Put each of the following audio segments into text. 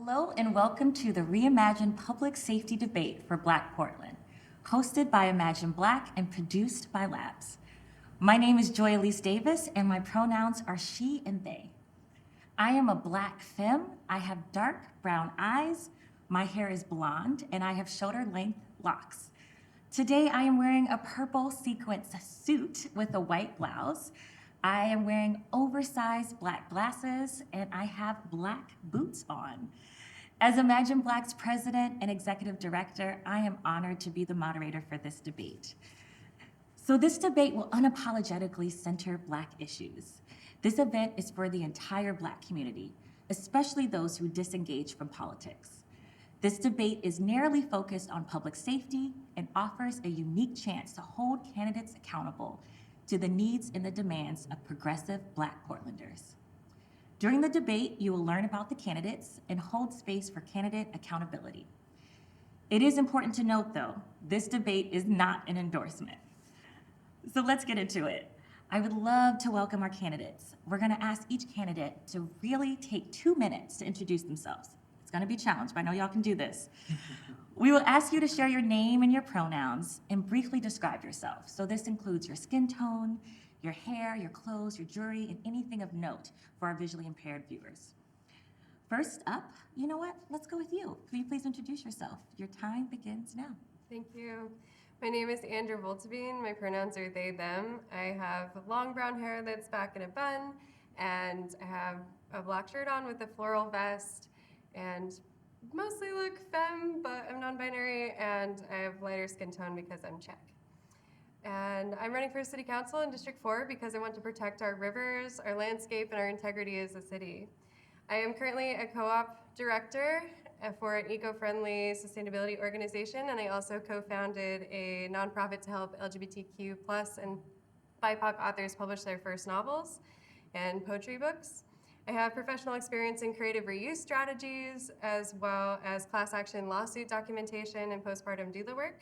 Hello and welcome to the Reimagined Public Safety Debate for Black Portland, hosted by Imagine Black and produced by Labs. My name is Joy Elise Davis and my pronouns are she and they. I am a Black femme, I have dark brown eyes, my hair is blonde, and I have shoulder-length locks. Today I am wearing a purple sequence suit with a white blouse. I am wearing oversized black glasses and I have black boots on. As Imagine Black's president and executive director, I am honored to be the moderator for this debate. So this debate will unapologetically center Black issues. This event is for the entire Black community, especially those who disengage from politics. This debate is narrowly focused on public safety and offers a unique chance to hold candidates accountable to the needs and the demands of progressive Black Portlanders. During the debate, you will learn about the candidates and hold space for candidate accountability. It is important to note, though, this debate is not an endorsement. So let's get into it. I would love to welcome our candidates. We're gonna ask each candidate to really take 2 minutes to introduce themselves. It's gonna be a challenge, but I know y'all can do this. We will ask you to share your name and your pronouns and briefly describe yourself. So this includes your skin tone, your hair, your clothes, your jewelry, and anything of note for our visually impaired viewers. First up, you know what? Let's go with you. Can you please introduce yourself? Your time begins now. Thank you. My name is Andra Vltavín. My pronouns are they, them. I have long brown hair that's back in a bun, and I have a black shirt on with a floral vest, and mostly look femme, but I'm non-binary, and I have lighter skin tone because I'm Czech. And I'm running for City Council in District 4 because I want to protect our rivers, our landscape, and our integrity as a city. I am currently a co-op director for an eco-friendly sustainability organization, and I also co-founded a nonprofit to help LGBTQ+ and BIPOC authors publish their first novels and poetry books. I have professional experience in creative reuse strategies, as well as class action lawsuit documentation and postpartum doula work.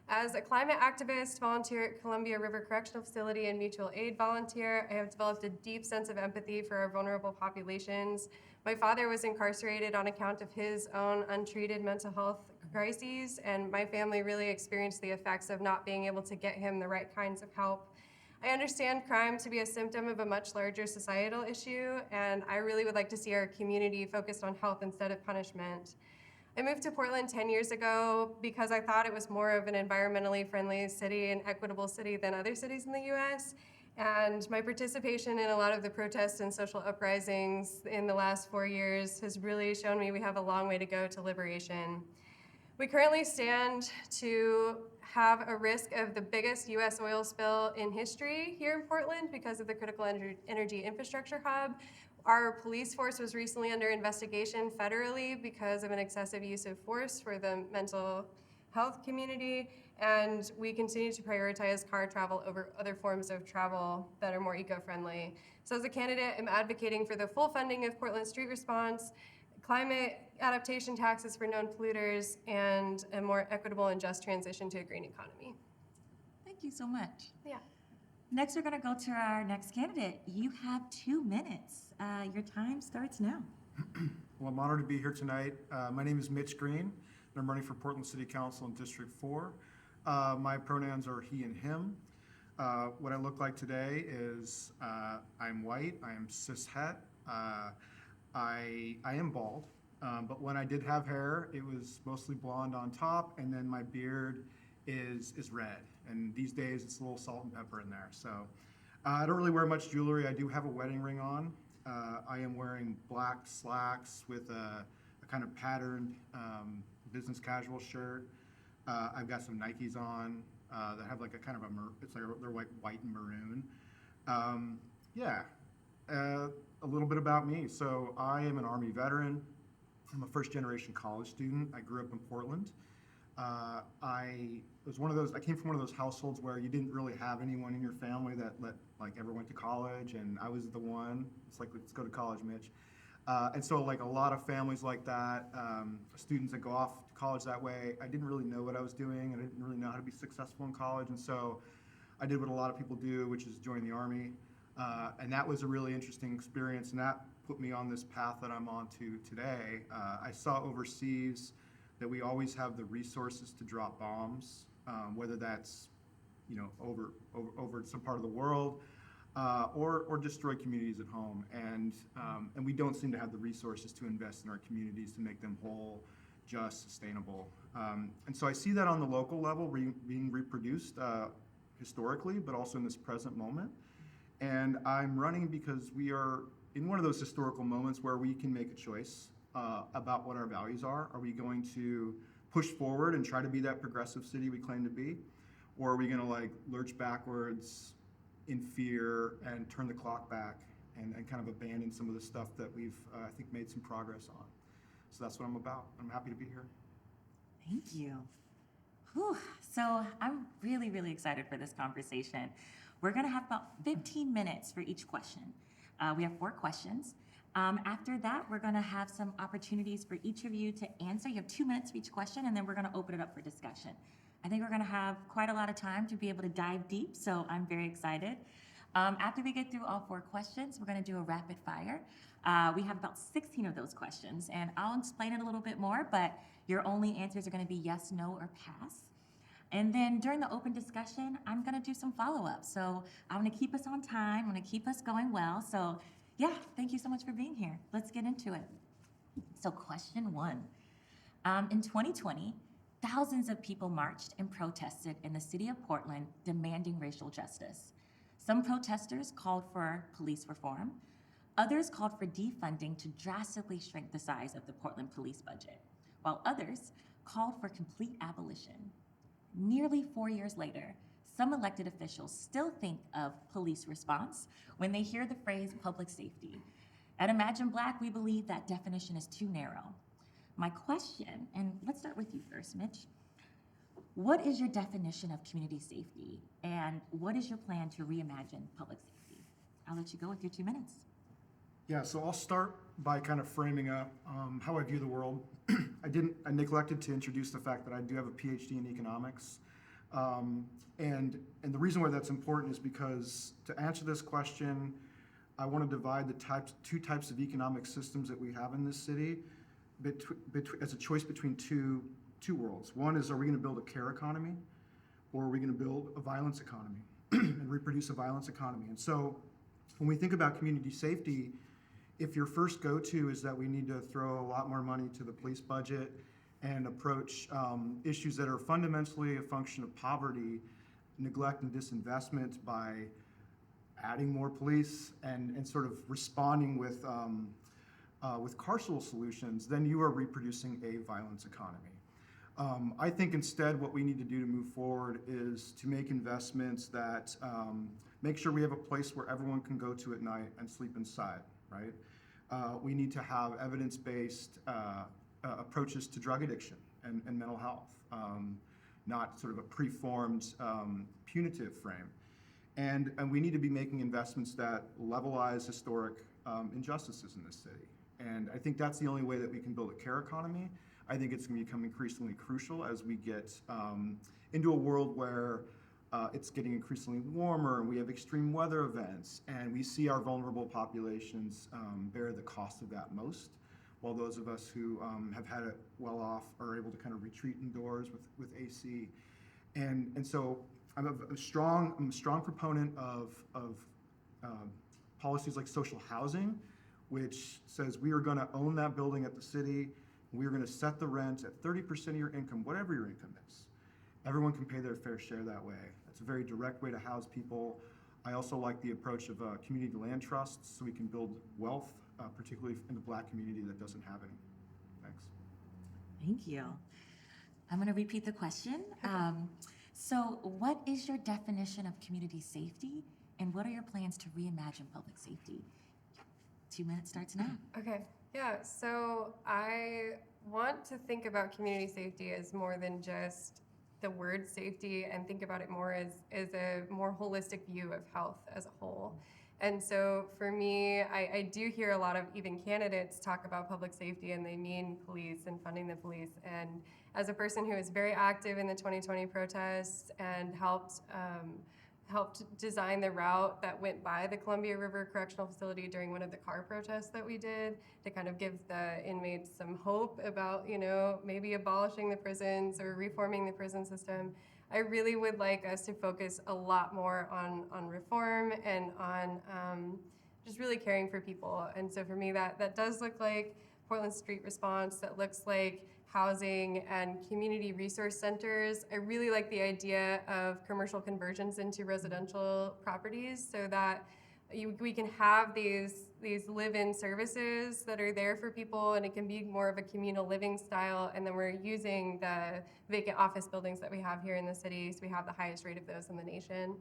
As a climate activist, volunteer at Columbia River Correctional Facility, and mutual aid volunteer, I have developed a deep sense of empathy for our vulnerable populations. My father was incarcerated on account of his own untreated mental health crises, and my family really experienced the effects of not being able to get him the right kinds of help. I understand crime to be a symptom of a much larger societal issue, and I really would like to see our community focused on health instead of punishment. I moved to Portland 10 years ago because I thought it was more of an environmentally friendly city and equitable city than other cities in the US. And my participation in a lot of the protests and social uprisings in the last 4 years has really shown me we have a long way to go to liberation. We currently stand to have a risk of the biggest US oil spill in history here in Portland because of the critical energy infrastructure hub. Our police force was recently under investigation federally because of an excessive use of force for the mental health community, and we continue to prioritize car travel over other forms of travel that are more eco-friendly. So as a candidate, I'm advocating for the full funding of Portland street response, climate adaptation taxes for known polluters, and a more equitable and just transition to a green economy. Thank you so much. Yeah. Next, we're gonna go to our next candidate. You have 2 minutes. Your time starts now. Well, I'm honored to be here tonight. My name is Mitch Green, and I'm running for Portland City Council in District 4. My pronouns are he and him. What I look like today is I'm white, I am cishet, I am bald, but when I did have hair, it was mostly blonde on top, and then my beard is red. And these days, it's a little salt and pepper in there. So I don't really wear much jewelry. I do have a wedding ring on. I am wearing black slacks with a kind of patterned business casual shirt. I've got some Nikes on that have like a kind of it's like they're like white and maroon. A little bit about me. So I am an Army veteran. I'm a first generation college student. I grew up in Portland. I came from one of those households where you didn't really have anyone in your family that ever went to college, and I was the one. It's like, let's go to college, Mitch. And so like a lot of families like that, students that go off to college that way, I didn't really know what I was doing, and I didn't really know how to be successful in college, and so I did what a lot of people do, which is join the Army. And that was a really interesting experience, and that put me on this path that I'm on to today. I saw overseas that we always have the resources to drop bombs, whether that's over some part of the world, or destroy communities at home, and we don't seem to have the resources to invest in our communities to make them whole, just, sustainable. And so I see that on the local level being reproduced historically, but also in this present moment. And I'm running because we are in one of those historical moments where we can make a choice about what our values are. Are we going to push forward and try to be that progressive city we claim to be? Or are we going to lurch backwards in fear and turn the clock back and kind of abandon some of the stuff that we've, I think, made some progress on? So that's what I'm about. I'm happy to be here. Thank you. Whew. So I'm really, really excited for this conversation. We're going to have about 15 minutes for each question. We have 4 questions. After that, we're going to have some opportunities for each of you to answer. You have 2 minutes for each question, and then we're going to open it up for discussion. I think we're going to have quite a lot of time to be able to dive deep, so I'm very excited. After we get through all 4 questions, we're going to do a rapid fire. We have about 16 of those questions, and I'll explain it a little bit more, but your only answers are going to be yes, no, or pass. And then during the open discussion, I'm going to do some follow-up. So I want to keep us on time. I want to keep us going well. So yeah, thank you so much for being here. Let's get into it. So question 1. In 2020, thousands of people marched and protested in the city of Portland demanding racial justice. Some protesters called for police reform. Others called for defunding to drastically shrink the size of the Portland police budget, while others called for complete abolition. Nearly 4 years later, some elected officials still think of police response when they hear the phrase public safety. At Imagine Black, we believe that definition is too narrow. My question, and let's start with you first, Mitch. What is your definition of community safety, and what is your plan to reimagine public safety? I'll let you go with your 2 minutes. Yeah, so I'll start by kind of framing up how I view the world. I neglected to introduce the fact that I do have a PhD in economics. And the reason why that's important is because to answer this question, I want to divide the 2 types of economic systems that we have in this city as a choice between two worlds. One is, are we going to build a care economy, or are we going to build a violence economy and reproduce a violence economy? And so when we think about community safety, if your first go-to is that we need to throw a lot more money to the police budget and approach issues that are fundamentally a function of poverty, neglect, and disinvestment by adding more police and sort of responding with carceral solutions, then you are reproducing a violence economy. I think instead what we need to do to move forward is to make investments that make sure we have a place where everyone can go to at night and sleep inside, right? We need to have evidence-based approaches to drug addiction and mental health, not sort of a preformed punitive frame. And we need to be making investments that levelize historic injustices in this city. And I think that's the only way that we can build a care economy. I think it's going to become increasingly crucial as we get into a world where it's getting increasingly warmer and we have extreme weather events, and we see our vulnerable populations bear the cost of that most, while those of us who have had it well off are able to kind of retreat indoors with AC. And so I'm a strong proponent of policies like social housing, which says we are going to own that building at the city. We are going to set the rent at 30% of your income, whatever your income is. Everyone can pay their fair share that way. That's a very direct way to house people. I also like the approach of community land trusts so we can build wealth, particularly in the Black community that doesn't have any. Thanks. Thank you. I'm going to repeat the question. So what is your definition of community safety, and what are your plans to reimagine public safety? 2 minutes starts now. Okay, yeah, so I want to think about community safety as more than just the word safety, and think about it more as a more holistic view of health as a whole. And so for me, I do hear a lot of even candidates talk about public safety, and they mean police and funding the police. And as a person who was very active in the 2020 protests and helped helped design the route that went by the Columbia River Correctional Facility during one of the car protests that we did to kind of give the inmates some hope about, maybe abolishing the prisons or reforming the prison system. I really would like us to focus a lot more on reform and on just really caring for people. And so for me, that does look like Portland Street Response, that looks like housing and community resource centers. I really like the idea of commercial conversions into residential properties so that we can have these live-in services that are there for people, and it can be more of a communal living style. And then we're using the vacant office buildings that we have here in the city, so we have the highest rate of those in the nation.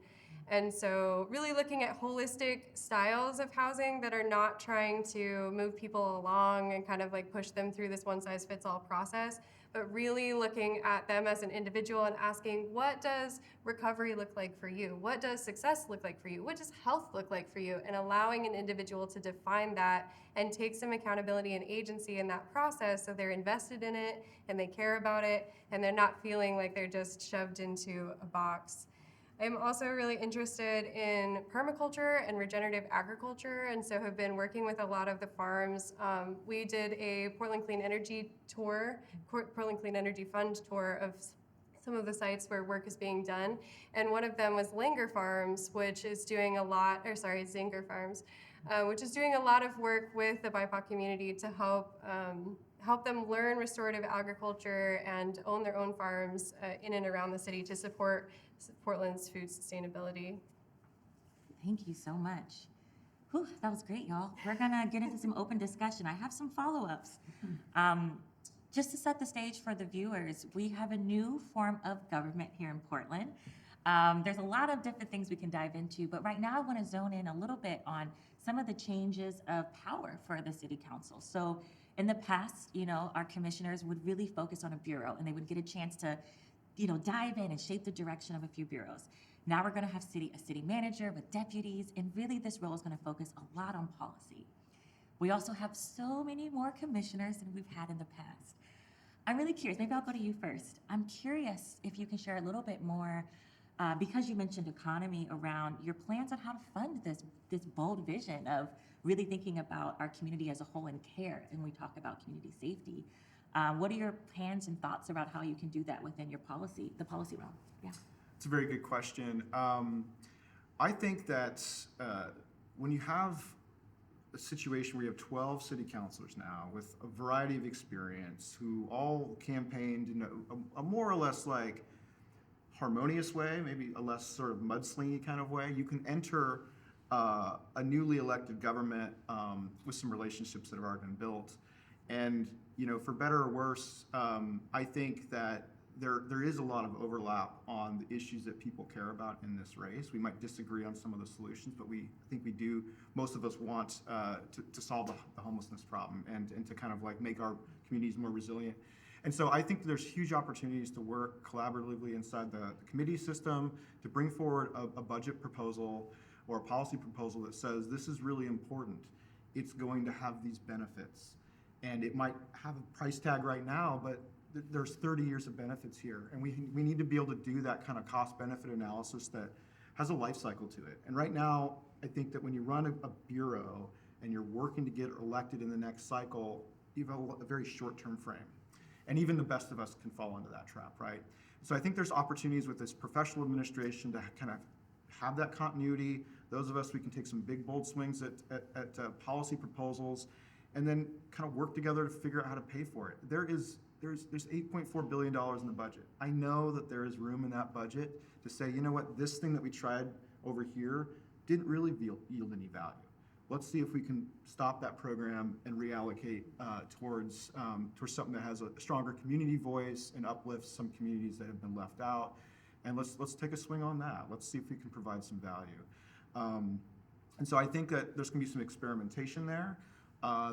And so really looking at holistic styles of housing that are not trying to move people along and kind of like push them through this one-size-fits-all process, but really looking at them as an individual and asking, what does recovery look like for you? What does success look like for you? What does health look like for you? And allowing an individual to define that and take some accountability and agency in that process so they're invested in it and they care about it and they're not feeling like they're just shoved into a box. I'm also really interested in permaculture and regenerative agriculture, and so have been working with a lot of the farms. We did a Portland Clean Energy tour, Portland Clean Energy Fund tour of some of the sites where work is being done, and one of them was Langer Farms, which is doing a lot, Zinger Farms, which is doing a lot of work with the BIPOC community to help them learn restorative agriculture and own their own farms in and around the city to support Portland's food sustainability. Thank you so much. Whew, that was great, y'all. We're gonna get into some open discussion. I have some follow-ups. Just to set the stage for the viewers, we have a new form of government here in Portland. There's a lot of different things we can dive into, but right now I want to zone in a little bit on some of the changes of power for the city council. So in the past, our commissioners would really focus on a bureau and they would get a chance to dive in and shape the direction of a few bureaus. Now we're gonna have a city manager with deputies, and really this role is gonna focus a lot on policy. We also have so many more commissioners than we've had in the past. I'm really curious, maybe I'll go to you first. I'm curious if you can share a little bit more, because you mentioned economy, around your plans on how to fund this bold vision of really thinking about our community as a whole and care, and we talk about community safety. What are your plans and thoughts about how you can do that within your the policy realm? Yeah. It's a very good question. I think that when you have a situation where you have 12 city councilors now with a variety of experience who all campaigned in a more or less like harmonious way, maybe a less sort of mudslingy kind of way, you can enter a newly elected government with some relationships that have already been built. And for better or worse, I think that there is a lot of overlap on the issues that people care about in this race. We might disagree on some of the solutions, but I think we do. Most of us want to solve the homelessness problem and to kind of like make our communities more resilient. And so I think there's huge opportunities to work collaboratively inside the committee system to bring forward a budget proposal or a policy proposal that says this is really important. It's going to have these benefits. And it might have a price tag right now, but there's 30 years of benefits here. And we need to be able to do that kind of cost-benefit analysis that has a life cycle to it. And right now, I think that when you run a bureau and you're working to get elected in the next cycle, you have a very short-term frame. And even the best of us can fall into that trap, right? So I think there's opportunities with this professional administration to kind of have that continuity. Those of us, we can take some big, bold swings at policy proposals, and then kind of work together to figure out how to pay for it. There's $8.4 billion in the budget. I know that there is room in that budget to say, you know what, this thing that we tried over here didn't really yield any value. Let's see if we can stop that program and reallocate towards something that has a stronger community voice and uplifts some communities that have been left out. And let's take a swing on that. Let's see if we can provide some value. And so I think that there's going to be some experimentation there.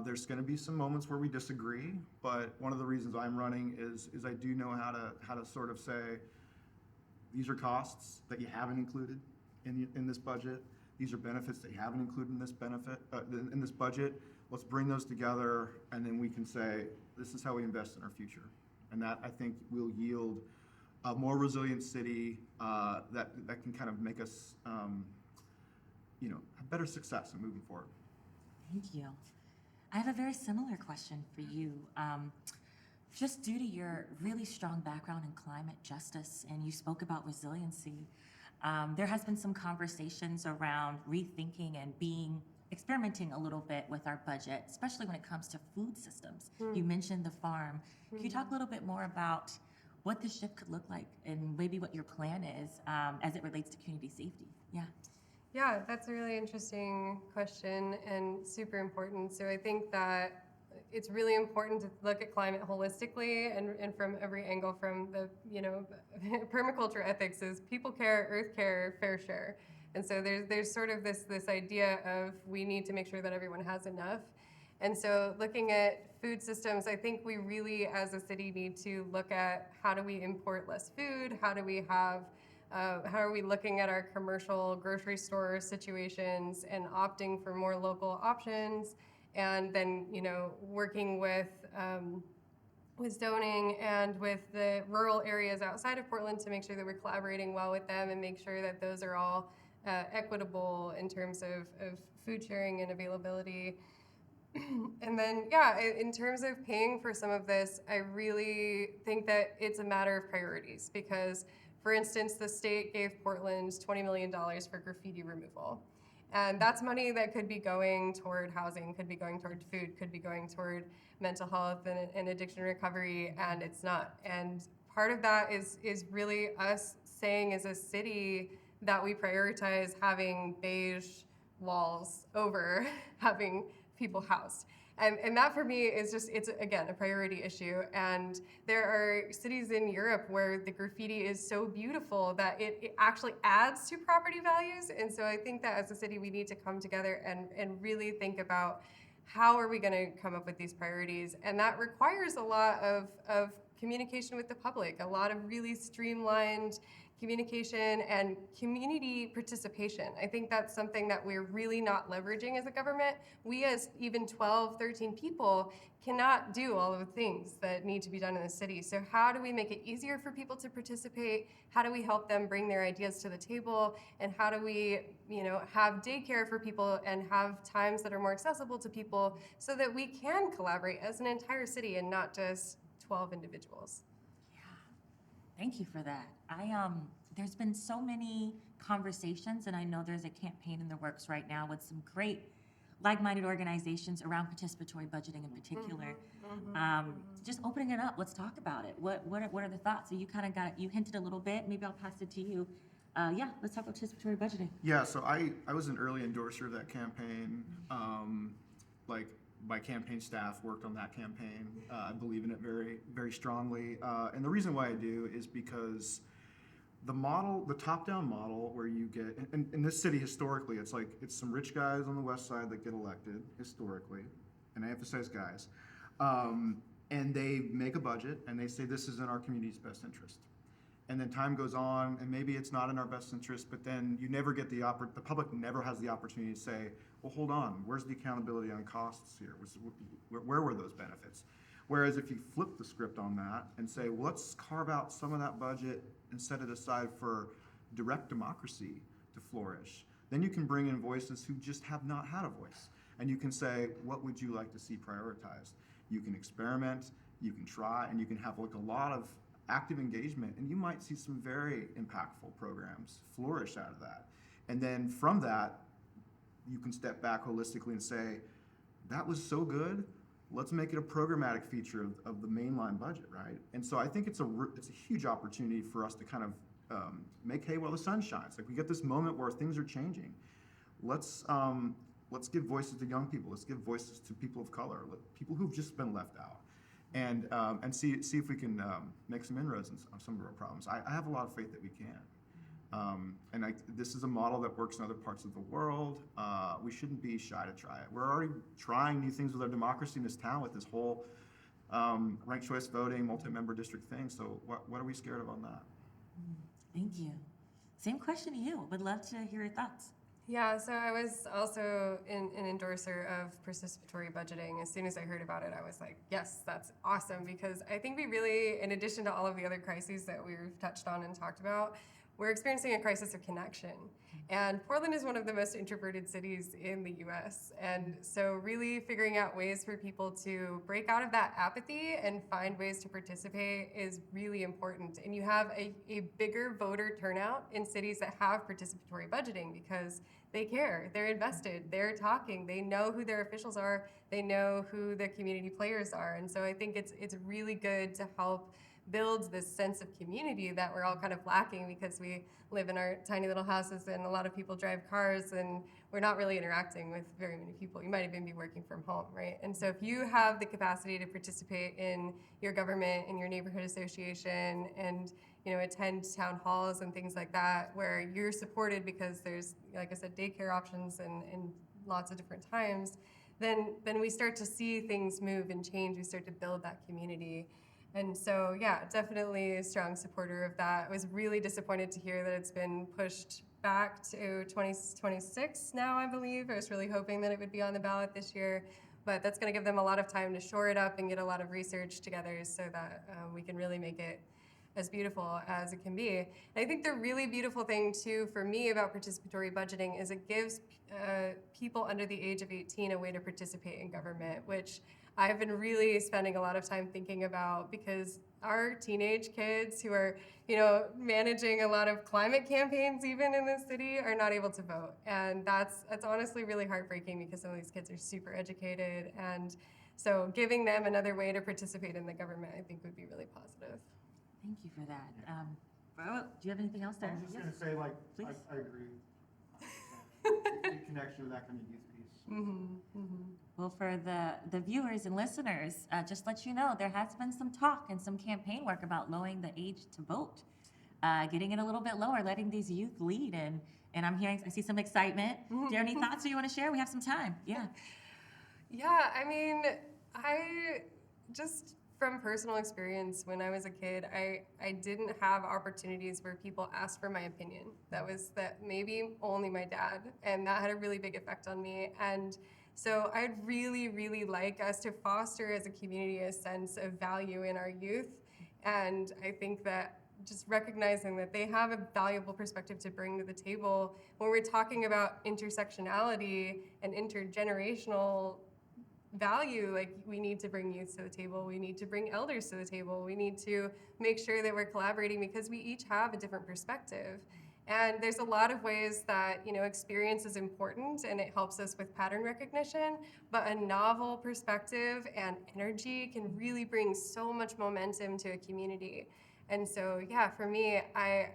There's going to be some moments where we disagree, but one of the reasons I'm running is I do know how to sort of say, these are costs that you haven't included in this budget. These are benefits that you haven't included in this budget. Let's bring those together, and then we can say, this is how we invest in our future. And that, I think, will yield a more resilient city that can kind of make us, have better success in moving forward. Thank you. I have a very similar question for you. Just due to your really strong background in climate justice, and you spoke about resiliency, there has been some conversations around rethinking and experimenting a little bit with our budget, especially when it comes to food systems. You mentioned the farm. Can you talk a little bit more about what this shift could look like and maybe what your plan is as it relates to community safety? Yeah. Yeah, that's a really interesting question and super important. So I think that it's really important to look at climate holistically and from every angle. From the, permaculture ethics is people care, earth care, fair share. And so there's sort of this idea of we need to make sure that everyone has enough. And so looking at food systems, I think we really as a city need to look at how do we import less food? How are we looking at our commercial grocery store situations and opting for more local options? And then, working with zoning and with the rural areas outside of Portland to make sure that we're collaborating well with them and make sure that those are all equitable in terms of food sharing and availability. And then, in terms of paying for some of this, I really think that it's a matter of priorities because, for instance, the state gave Portland $20 million for graffiti removal. And that's money that could be going toward housing, could be going toward food, could be going toward mental health and addiction recovery, and it's not. And part of that is really us saying as a city that we prioritize having beige walls over having people housed. And that for me is it's again, a priority issue. And there are cities in Europe where the graffiti is so beautiful that it actually adds to property values. And so I think that as a city, we need to come together and really think about how are we gonna come up with these priorities? And that requires a lot of communication with the public, a lot of really streamlined communication and community participation. I think that's something that we're really not leveraging as a government. We as even 12, 13 people cannot do all of the things that need to be done in the city. So how do we make it easier for people to participate? How do we help them bring their ideas to the table? And how do we, have daycare for people and have times that are more accessible to people so that we can collaborate as an entire city and not just 12 individuals? Thank you for that. There's been so many conversations, and I know there's a campaign in the works right now with some great like-minded organizations around participatory budgeting in particular. Just opening it up, let's talk about it. What are the thoughts? So you hinted a little bit. Maybe I'll pass it to you. Let's talk about participatory budgeting. Yeah, so I was an early endorser of that campaign. My campaign staff worked on that campaign. I believe in it very, very strongly. And the reason why I do is because the top-down model where you get, in this city historically, it's some rich guys on the west side that get elected historically, and I emphasize guys, and they make a budget and they say this is in our community's best interest. And then time goes on and maybe it's not in our best interest, but then you never get the public never has the opportunity to say, well, hold on, where's the accountability on costs here? Where were those benefits? Whereas if you flip the script on that and say, well, let's carve out some of that budget and set it aside for direct democracy to flourish, then you can bring in voices who just have not had a voice. And you can say, what would you like to see prioritized? You can experiment, you can try, and you can have a lot of active engagement, and you might see some very impactful programs flourish out of that. And then from that, you can step back holistically and say, that was so good, let's make it a programmatic feature of the mainline budget, right? And so I think it's a huge opportunity for us to kind of make hay while the sun shines. Like we get this moment where things are changing. Let's give voices to young people. Let's give voices to people of color, people who've just been left out, and see if we can make some inroads on some of our problems. I have a lot of faith that we can. This is a model that works in other parts of the world. We shouldn't be shy to try it. We're already trying new things with our democracy in this town with this whole ranked choice voting, multi-member district thing. So what are we scared of on that? Thank you. Same question to you. Would love to hear your thoughts. Yeah, so I was also an endorser of participatory budgeting. As soon as I heard about it, I was like, yes, that's awesome, because I think we really, in addition to all of the other crises that we've touched on and talked about, we're experiencing a crisis of connection. And Portland is one of the most introverted cities in the US. And so really figuring out ways for people to break out of that apathy and find ways to participate is really important. And you have a bigger voter turnout in cities that have participatory budgeting because they care, they're invested, they're talking, they know who their officials are, they know who the community players are. And so I think it's really good to help build this sense of community that we're all kind of lacking because we live in our tiny little houses and a lot of people drive cars and we're not really interacting with very many people. You might even be working from home, right? And so if you have the capacity to participate in your government, in your neighborhood association, and attend town halls and things like that, where you're supported because there's, like I said, daycare options and lots of different times, then we start to see things move and change. We start to build that community. And so, yeah, definitely a strong supporter of that. I was really disappointed to hear that it's been pushed back to 2026 now, I believe. I was really hoping that it would be on the ballot this year, but that's going to give them a lot of time to shore it up and get a lot of research together so that we can really make it as beautiful as it can be. And I think the really beautiful thing, too, for me about participatory budgeting is it gives people under the age of 18 a way to participate in government, which I've been really spending a lot of time thinking about because our teenage kids who are, managing a lot of climate campaigns even in this city are not able to vote. And that's honestly really heartbreaking because some of these kids are super educated. And so giving them another way to participate in the government, I think would be really positive. Thank you for that. Bro, do you have anything else to I add? was just going to say, like, Please. I agree. The connection with that kind of youth piece. Well, for the viewers and listeners, just let you know, there has been some talk and some campaign work about lowering the age to vote, getting it a little bit lower, letting these youth lead. And I see some excitement. Do you have any thoughts you want to share? We have some time. Yeah. Yeah, I mean, I just from personal experience, when I was a kid, I didn't have opportunities where people asked for my opinion. That maybe only my dad, and that had a really big effect on me. And so I'd really, really like us to foster as a community a sense of value in our youth. And I think that just recognizing that they have a valuable perspective to bring to the table when we're talking about intersectionality and intergenerational value, like we need to bring youth to the table, we need to bring elders to the table, we need to make sure that we're collaborating because we each have a different perspective. And there's a lot of ways that experience is important and it helps us with pattern recognition, but a novel perspective and energy can really bring so much momentum to a community. And so, yeah, for me, I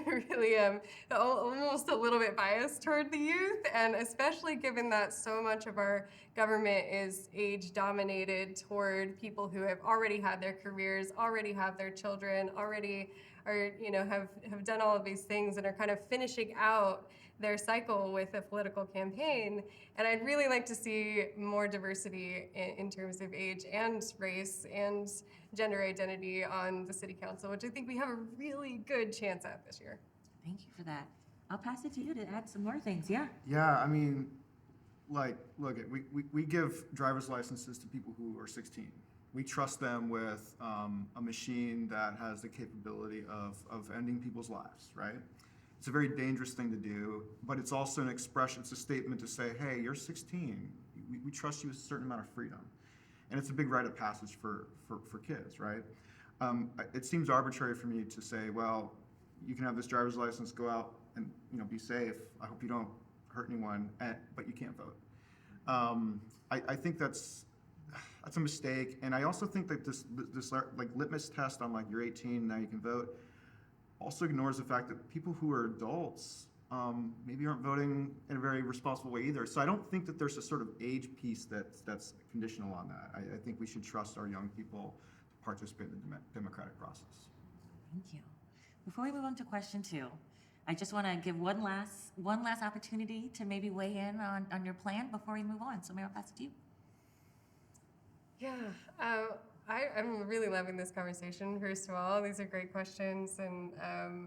really am almost a little bit biased toward the youth, and especially given that so much of our government is age dominated toward people who have already had their careers, already have their children, already are, have done all of these things and are kind of finishing out their cycle with a political campaign. And I'd really like to see more diversity in terms of age and race and gender identity on the city council, which I think we have a really good chance at this year. Thank you for that. I'll pass it to you to add some more things. Yeah. Yeah, I mean, like, look, we give driver's licenses to people who are 16. We trust them with a machine that has the capability of ending people's lives, right? It's a very dangerous thing to do, but it's also an expression, it's a statement to say, hey, you're 16. We trust you with a certain amount of freedom. And it's a big rite of passage for kids, right? It seems arbitrary for me to say, well, you can have this driver's license, go out and be safe. I hope you don't hurt anyone, but you can't vote. I think that's a mistake, and I also think that this like litmus test on like you're 18 now you can vote also ignores the fact that people who are adults maybe aren't voting in a very responsible way either. So I don't think that there's a sort of age piece that's conditional on that. I think we should trust our young people to participate in the democratic process. Thank you. Before we move on to question 2, I just want to give one last opportunity to maybe weigh in on your plan before we move on. So Mayor, I'll pass it to you. Yeah, I'm really loving this conversation. First of all, these are great questions, and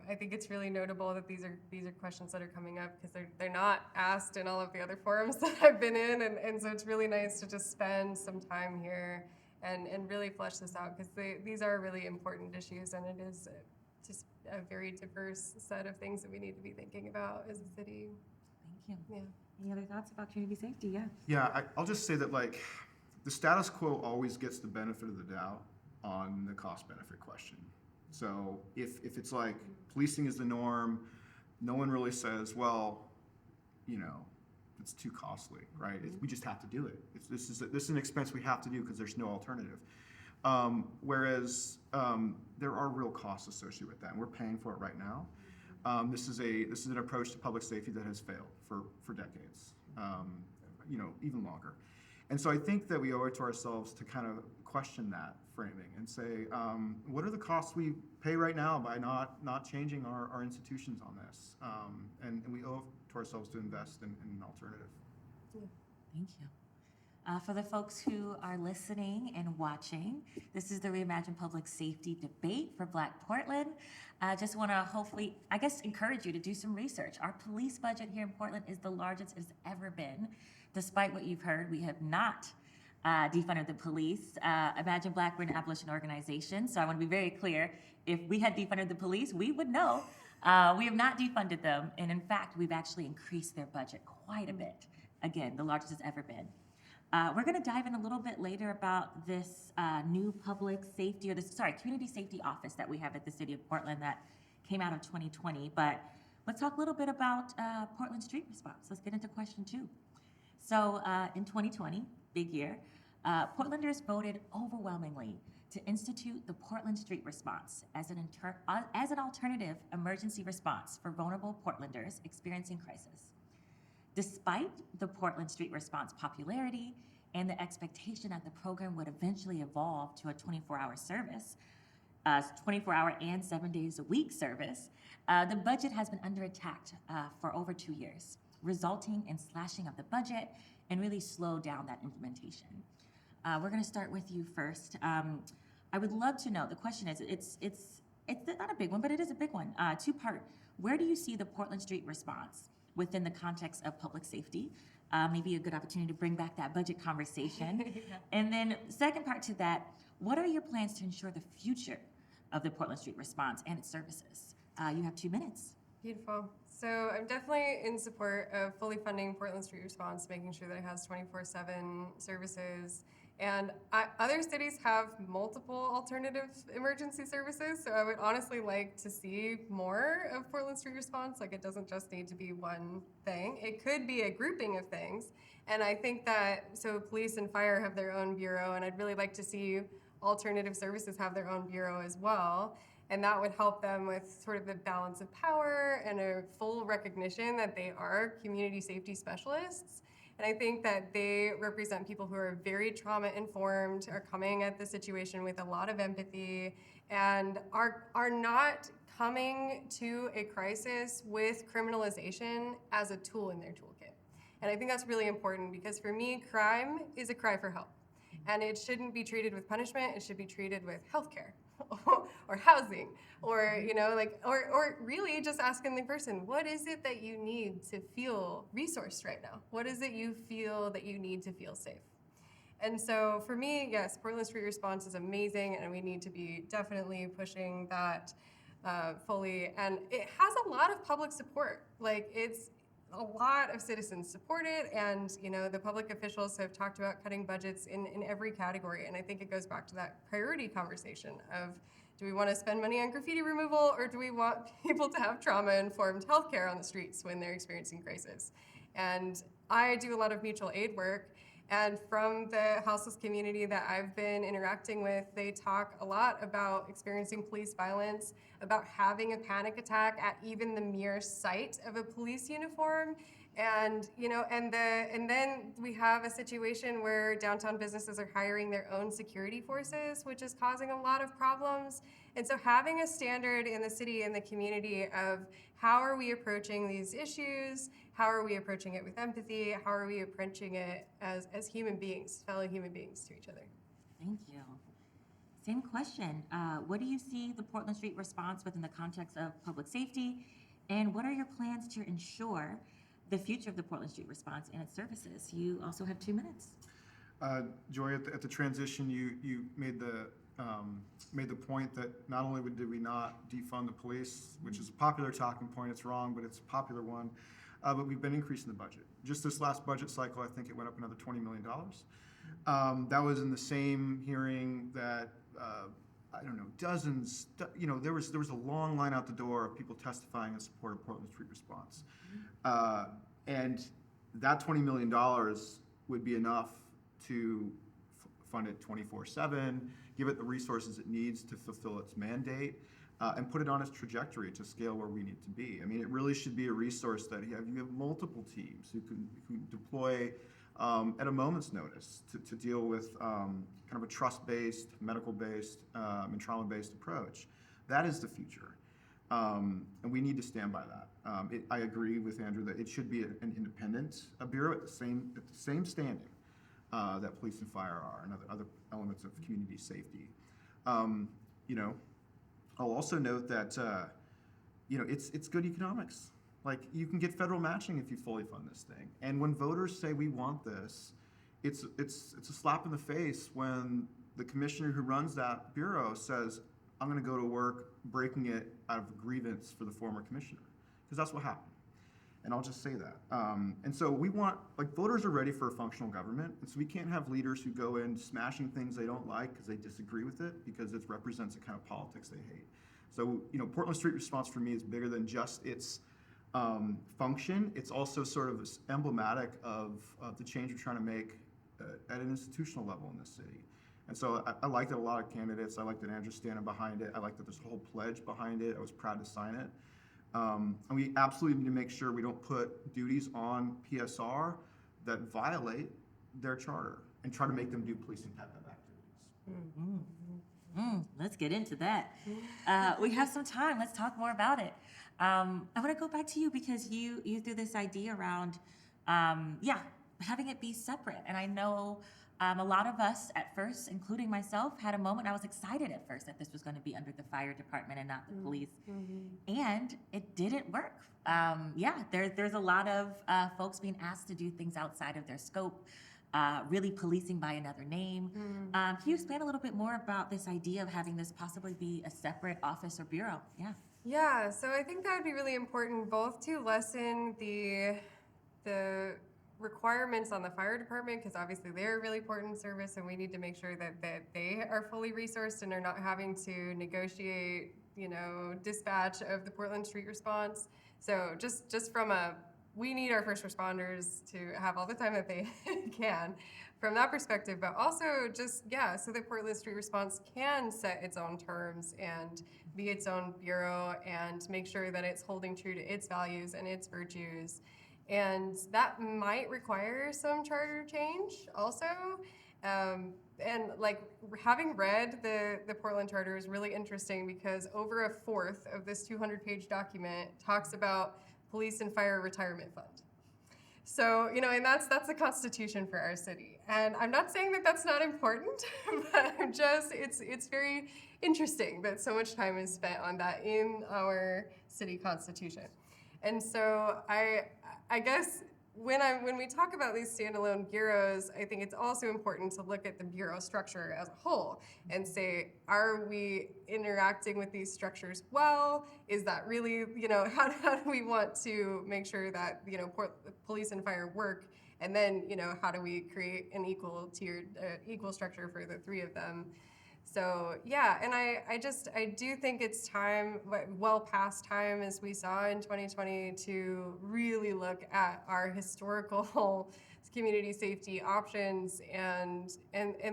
I think it's really notable that these are questions that are coming up because they're not asked in all of the other forums that I've been in, and so it's really nice to just spend some time here and really flesh this out because these are really important issues, and it is just a very diverse set of things that we need to be thinking about as a city. Thank you. Yeah. Any other thoughts about community safety? Yeah. Yeah, I'll just say that like the status quo always gets the benefit of the doubt on the cost benefit question. So if it's like policing is the norm, no one really says, well, you know, it's too costly, right? We just have to do it. This is an expense we have to do because there's no alternative. Whereas there are real costs associated with that, and we're paying for it right now. This is an approach to public safety that has failed for decades, you know, even longer. And so I think that we owe it to ourselves to kind of question that framing and say, what are the costs we pay right now by not changing our institutions on this? And we owe it to ourselves to invest in an alternative. Thank you. For the folks who are listening and watching, this is the Reimagine Public Safety debate for Black Portland. I just want to hopefully, I guess, encourage you to do some research. Our police budget here in Portland is the largest it's ever been. Despite what you've heard, we have not defunded the police. Imagine Black, we're an abolition organization, so I want to be very clear. If we had defunded the police, we would know. We have not defunded them, and in fact, we've actually increased their budget quite a bit. Again, the largest it's ever been. We're going to dive in a little bit later about this new public safety, community safety office that we have at the City of Portland that came out of 2020. But let's talk a little bit about Portland street response. Let's get into question 2. So in 2020, big year, Portlanders voted overwhelmingly to institute the Portland street response as an alternative emergency response for vulnerable Portlanders experiencing crisis. Despite the Portland street response popularity and the expectation that the program would eventually evolve to a 24-hour service, 24-hour and 7 days a week service, the budget has been under attack for over 2 years, resulting in slashing of the budget and really slow down that implementation. We're going to start with you first. I would love to know, the question is, it's not a big one, but it is a big one. 2-part, where do you see the Portland street response within the context of public safety? Maybe a good opportunity to bring back that budget conversation. Yeah. And then second part to that, what are your plans to ensure the future of the Portland street response and its services? You have 2 minutes. Beautiful. So I'm definitely in support of fully funding Portland Street Response, making sure that it has 24/7 services. And other cities have multiple alternative emergency services, so I would honestly like to see more of Portland Street Response. Like, it doesn't just need to be one thing. It could be a grouping of things. And I think that, so police and fire have their own bureau, and I'd really like to see alternative services have their own bureau as well. And that would help them with sort of the balance of power and a full recognition that they are community safety specialists. And I think that they represent people who are very trauma informed, are coming at the situation with a lot of empathy, and are not coming to a crisis with criminalization as a tool in their toolkit. And I think that's really important because for me, crime is a cry for help. And it shouldn't be treated with punishment, it should be treated with healthcare. Or housing, or or really just asking the person, what is it that you need to feel resourced right now? What is it you feel that you need to feel safe? And so for me, yes, Portland Street Response is amazing, and we need to be definitely pushing that fully. And it has a lot of public support. Like, it's a lot of citizens support it, and the public officials have talked about cutting budgets in every category. And I think it goes back to that priority conversation of, do we want to spend money on graffiti removal, or do we want people to have trauma-informed healthcare on the streets when they're experiencing crisis? And I do a lot of mutual aid work, and from the houseless community that I've been interacting with, they talk a lot about experiencing police violence, about having a panic attack at even the mere sight of a police uniform. And and then we have a situation where downtown businesses are hiring their own security forces, which is causing a lot of problems. And so having a standard in the city and the community of how are we approaching these issues, how are we approaching it with empathy, how are we approaching it as human beings, fellow human beings to each other. Thank you. Same question. What do you see the Portland Street response within the context of public safety? And what are your plans to ensure the future of the Portland Street response and its services? You also have 2 minutes. Joy, at the transition, you made the point that not only did we not defund the police, which is a popular talking point, it's wrong, but it's a popular one, but we've been increasing the budget. Just this last budget cycle, I think it went up another $20 million. That was in the same hearing that, I don't know, dozens, there was a long line out the door of people testifying in support of Portland Street response. And that $20 million would be enough to fund it 24/7, give it the resources it needs to fulfill its mandate, and put it on its trajectory to scale where we need to be. I mean, it really should be a resource that you have multiple teams who can deploy at a moment's notice to deal with kind of a trust-based, medical-based, and trauma-based approach. That is the future, and we need to stand by that. I agree with Andrew that it should be an independent bureau at the same standing that police and fire are, and other elements of community safety. I'll also note that it's good economics. Like, you can get federal matching if you fully fund this thing. And when voters say we want this, it's a slap in the face when the commissioner who runs that bureau says, I'm going to go to work breaking it out of a grievance for the former commissioner, because that's what happened. And I'll just say that. And so voters are ready for a functional government, and so we can't have leaders who go in smashing things they don't like because they disagree with it, because it represents a kind of politics they hate. So, Portland Street Response for me is bigger than just its function. It's also sort of emblematic of the change we're trying to make at an institutional level in this city. And so I like that a lot of candidates, I like that Andrew's standing behind it, I like that there's a whole pledge behind it, I was proud to sign it. And we absolutely need to make sure we don't put duties on PSR that violate their charter and try to make them do police impact activities. Let's get into that. We have some time. Let's talk more about it. I want to go back to you because you threw this idea around, having it be separate. And I know a lot of us at first, including myself, had a moment. I was excited at first that this was going to be under the fire department and not the police. And it didn't work. There's a lot of folks being asked to do things outside of their scope, really policing by another name. Can you expand a little bit more about this idea of having this possibly be a separate office or bureau? Yeah, so I think that would be really important, both to lessen the requirements on the fire department, because obviously they're a really important service, and we need to make sure that they are fully resourced and are not having to negotiate, dispatch of the Portland Street Response. So just from we need our first responders to have all the time that they can from that perspective, but also so that Portland Street Response can set its own terms and be its own bureau and make sure that it's holding true to its values and its virtues. And that might require some charter change also. And having read the Portland Charter is really interesting, because over a fourth of this 200-page document talks about police and fire retirement fund. So, and that's the constitution for our city. And I'm not saying that that's not important, but it's very interesting that so much time is spent on that in our city constitution. And so I guess when we talk about these standalone bureaus, I think it's also important to look at the bureau structure as a whole and say, are we interacting with these structures well? Is that really, how do we want to make sure that, police and fire work? And then, how do we create an equal structure for the three of them? So yeah, and I do think it's time, well past time, as we saw in 2020, to really look at our historical community safety options and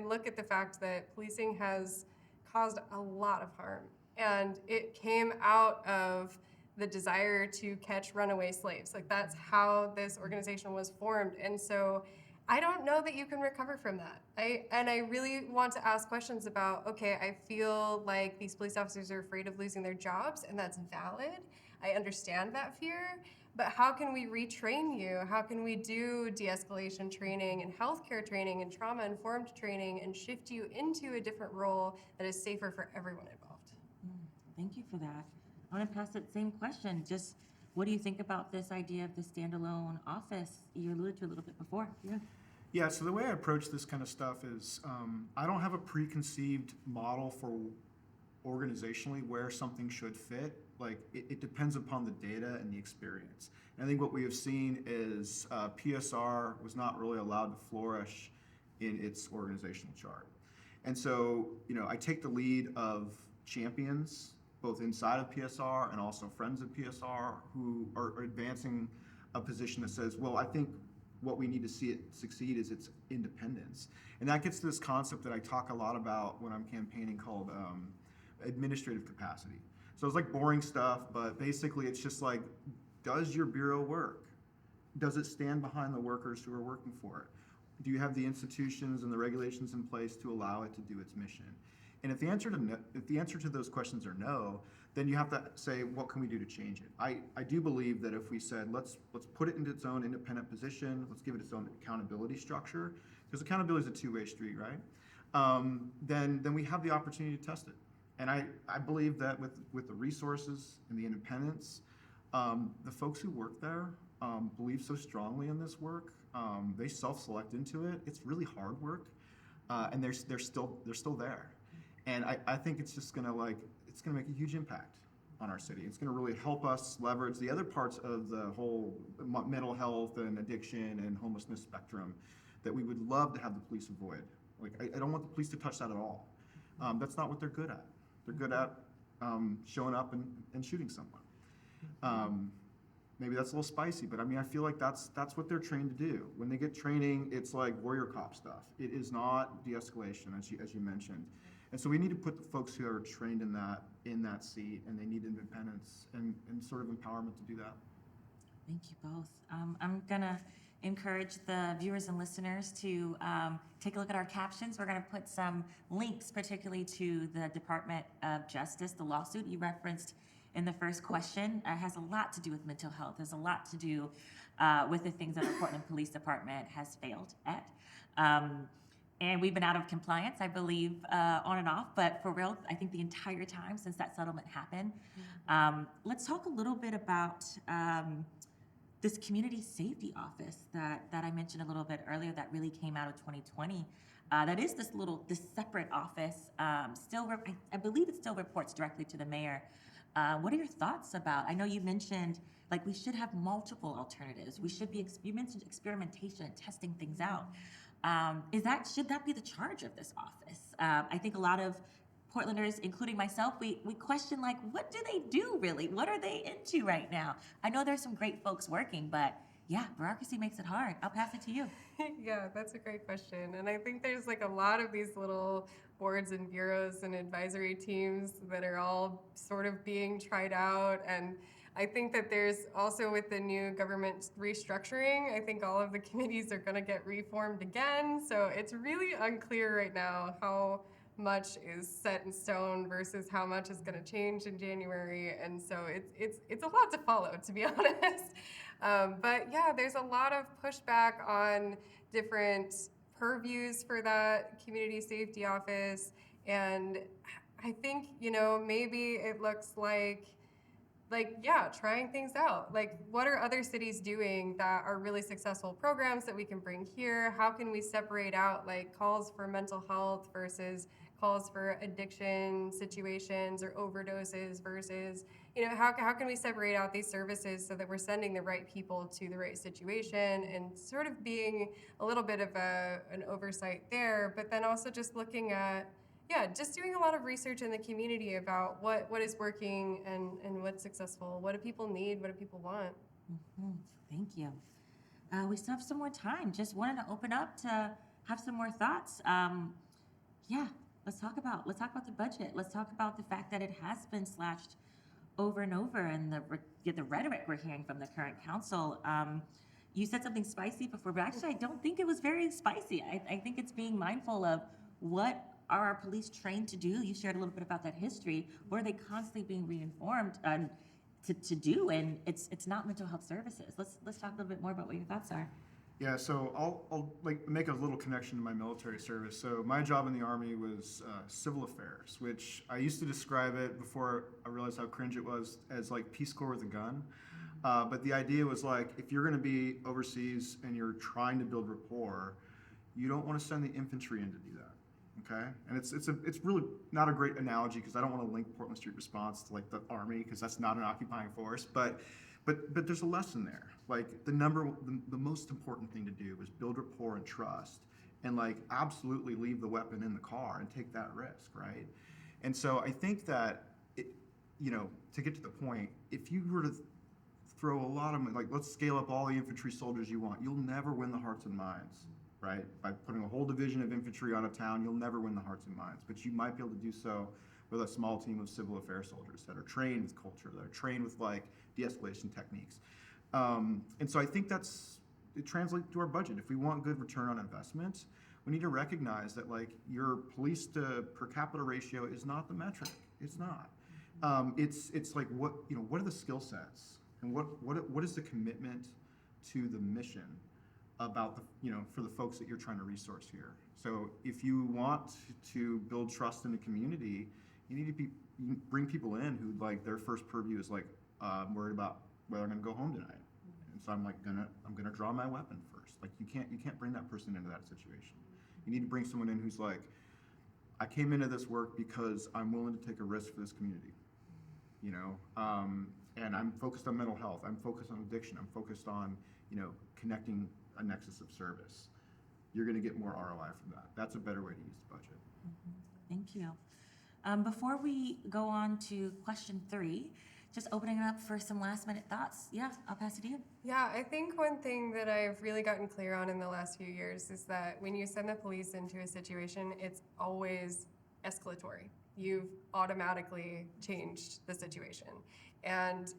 look at the fact that policing has caused a lot of harm. And it came out of the desire to catch runaway slaves. Like, that's how this organization was formed. And so I don't know that you can recover from that. I really want to ask questions about, okay, I feel like these police officers are afraid of losing their jobs, and that's valid. I understand that fear, but how can we retrain you? How can we do de-escalation training and healthcare training and trauma-informed training and shift you into a different role that is safer for everyone involved? Thank you for that. I want to pass that same question. Just what do you think about this idea of the standalone office? You alluded to a little bit before. Yeah. Yeah, so the way I approach this kind of stuff is I don't have a preconceived model for organizationally where something should fit. Like it depends upon the data and the experience. And I think what we have seen is PSR was not really allowed to flourish in its organizational chart. And so, I take the lead of champions, both inside of PSR and also friends of PSR, who are advancing a position that says, well, I think what we need to see it succeed is its independence. And that gets to this concept that I talk a lot about when I'm campaigning called administrative capacity. So it's like boring stuff, but basically it's just like, does your bureau work? Does it stand behind the workers who are working for it? Do you have the institutions and the regulations in place to allow it to do its mission? And if the answer to those questions are no, then you have to say, what can we do to change it? I do believe that if we said, let's put it into its own independent position, let's give it its own accountability structure, because accountability is a two-way street, right? Then we have the opportunity to test it. And I believe that with the resources and the independence, the folks who work there believe so strongly in this work. They self-select into it. It's really hard work, and they're still there. And I think it's just gonna make a huge impact on our city. It's gonna really help us leverage the other parts of the whole mental health and addiction and homelessness spectrum that we would love to have the police avoid. Like I don't want the police to touch that at all. That's not what they're good at. They're good at showing up and shooting someone. Maybe that's a little spicy, but I mean, I feel like that's what they're trained to do. When they get training, it's like warrior cop stuff. It is not de-escalation, as you mentioned. And so we need to put the folks who are trained in that seat, and they need independence and sort of empowerment to do that. Thank you both. I'm gonna encourage the viewers and listeners to take a look at our captions. We're gonna put some links, particularly to the Department of Justice, the lawsuit you referenced in the first question. Has a lot to do with mental health. Has a lot to do with the things that our Portland Police Department has failed at. And we've been out of compliance, I believe, on and off, but for real, I think the entire time since that settlement happened. Let's talk a little bit about this community safety office that I mentioned a little bit earlier that really came out of 2020. That is this separate office. I believe it still reports directly to the mayor. What are your thoughts about? I know you mentioned like we should have multiple alternatives. We should be you mentioned experimentation and testing things out. Should that be the charge of this office? I think a lot of Portlanders, including myself, we question like, what do they do really? What are they into right now? I know there's some great folks working, but yeah, bureaucracy makes it hard. I'll pass it to you. Yeah, that's a great question. And I think there's like a lot of these little boards and bureaus and advisory teams that are all sort of being tried out. And I think that there's also with the new government restructuring, I think all of the committees are going to get reformed again. So it's really unclear right now how much is set in stone versus how much is going to change in January. And so it's a lot to follow, to be honest. But yeah, there's a lot of pushback on different purviews for that community safety office. And I think, maybe it looks like, yeah, trying things out. Like, what are other cities doing that are really successful programs that we can bring here? How can we separate out, like, calls for mental health versus calls for addiction situations or overdoses versus, how can we separate out these services so that we're sending the right people to the right situation and sort of being a little bit of an oversight there, but then also just looking at, just doing a lot of research in the community about what is working and what's successful. What do people need? What do people want? Mm-hmm. Thank you. We still have some more time. Just wanted to open up to have some more thoughts. Let's talk about the budget. Let's talk about the fact that it has been slashed over and over, and the rhetoric we're hearing from the current council. You said something spicy before, but actually I don't think it was very spicy. I think it's being mindful of what are our police trained to do. You shared a little bit about that history. Where are they constantly being reinformed? And to do, and it's not mental health services. Let's talk a little bit more about what your thoughts are. Yeah, so I'll like make a little connection to my military service. So my job in the Army was civil affairs, which I used to describe it before I realized how cringe it was as like Peace Corps with a gun. But the idea was like, if you're going to be overseas and you're trying to build rapport, you don't want to send the infantry in to do that. Okay, and it's really not a great analogy because I don't want to link Portland Street Response to like the Army because that's not an occupying force, but there's a lesson there. Like the most important thing to do is build rapport and trust, and like absolutely leave the weapon in the car and take that risk, right? And so I think that to get to the point, if you were to throw a lot of like, let's scale up all the infantry soldiers you want, you'll never win the hearts and minds, right? By putting a whole division of infantry on a town, you'll never win the hearts and minds, but you might be able to do so with a small team of civil affairs soldiers that are trained with culture, that are trained with like de-escalation techniques. And so I think it translates to our budget. If we want good return on investment, we need to recognize that like your police to per capita ratio is not the metric. It's not. It's like what are the skill sets and what is the commitment to the mission about for the folks that you're trying to resource here. So if you want to build trust in the community, you need to bring people in who like their first purview is like I'm worried about whether I'm going to go home tonight, and so I'm gonna draw my weapon first. Like you can't bring that person into that situation. You need to bring someone in who's like, I came into this work because I'm willing to take a risk for this community, and I'm focused on mental health. I'm focused on addiction. I'm focused on connecting a nexus of service. You're going to get more ROI from that. That's a better way to use the budget. Thank you. Before we go on to question 3, just opening it up for some last minute thoughts. Yeah, I'll pass it to you. Yeah, I think one thing that I've really gotten clear on in the last few years is that when you send the police into a situation, it's always escalatory. You've automatically changed the situation. And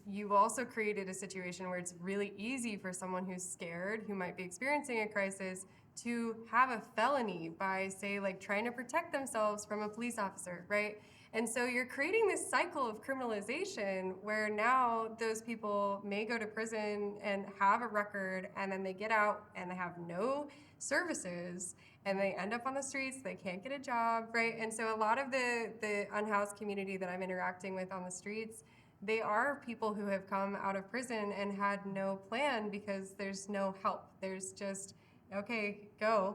you've also created a situation where it's really easy for someone who's scared, who might be experiencing a crisis, to have a felony by, say, like trying to protect themselves from a police officer, right? And so you're creating this cycle of criminalization where now those people may go to prison and have a record, and then they get out and they have no services, and they end up on the streets, they can't get a job, right? And so a lot of the unhoused community that I'm interacting with on the streets, they are people who have come out of prison and had no plan because there's no help. There's just, okay, go.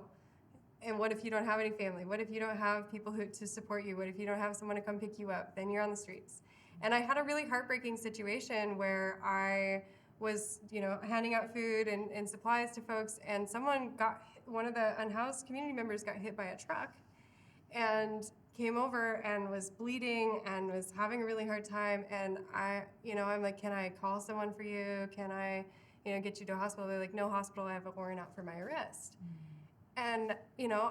And what if you don't have any family? What if you don't have people to support you? What if you don't have someone to come pick you up? Then you're on the streets. And I had a really heartbreaking situation where I was, handing out food and supplies to folks, and one of the unhoused community members got hit by a truck and came over and was bleeding and was having a really hard time. And I'm like, can I call someone for you? Can I, get you to a hospital? They're like, no hospital, I have a warrant out for my arrest. And,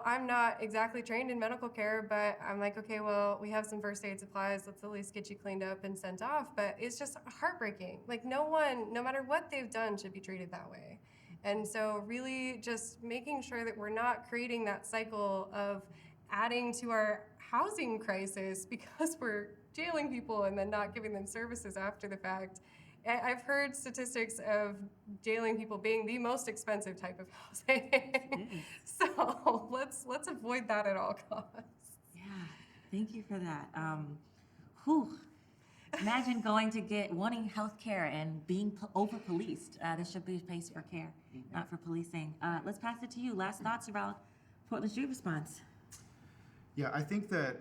I'm not exactly trained in medical care, but I'm like, okay, well, we have some first aid supplies. Let's at least get you cleaned up and sent off. But it's just heartbreaking. Like no matter what they've done, should be treated that way. And so really just making sure that we're not creating that cycle of adding to our housing crisis because we're jailing people and then not giving them services after the fact. I've heard statistics of jailing people being the most expensive type of housing. So let's avoid that at all costs. Yeah, thank you for that. Imagine wanting health care and being over-policed. There should be a place for care, not for policing. Let's pass it to you. Last thoughts about Portland Street Response. Yeah, I think that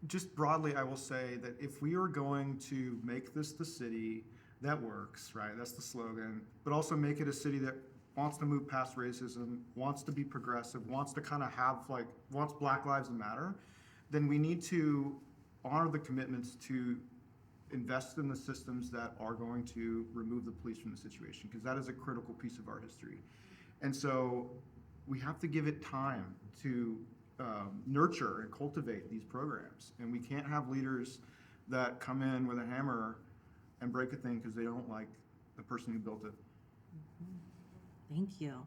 just broadly, I will say that if we are going to make this the city that works, right, that's the slogan, but also make it a city that wants to move past racism, wants to be progressive, wants to kind of wants Black Lives to matter, then we need to honor the commitments to invest in the systems that are going to remove the police from the situation, because that is a critical piece of our history. And so we have to give it time to nurture and cultivate these programs. And we can't have leaders that come in with a hammer and break a thing because they don't like the person who built it. Thank you.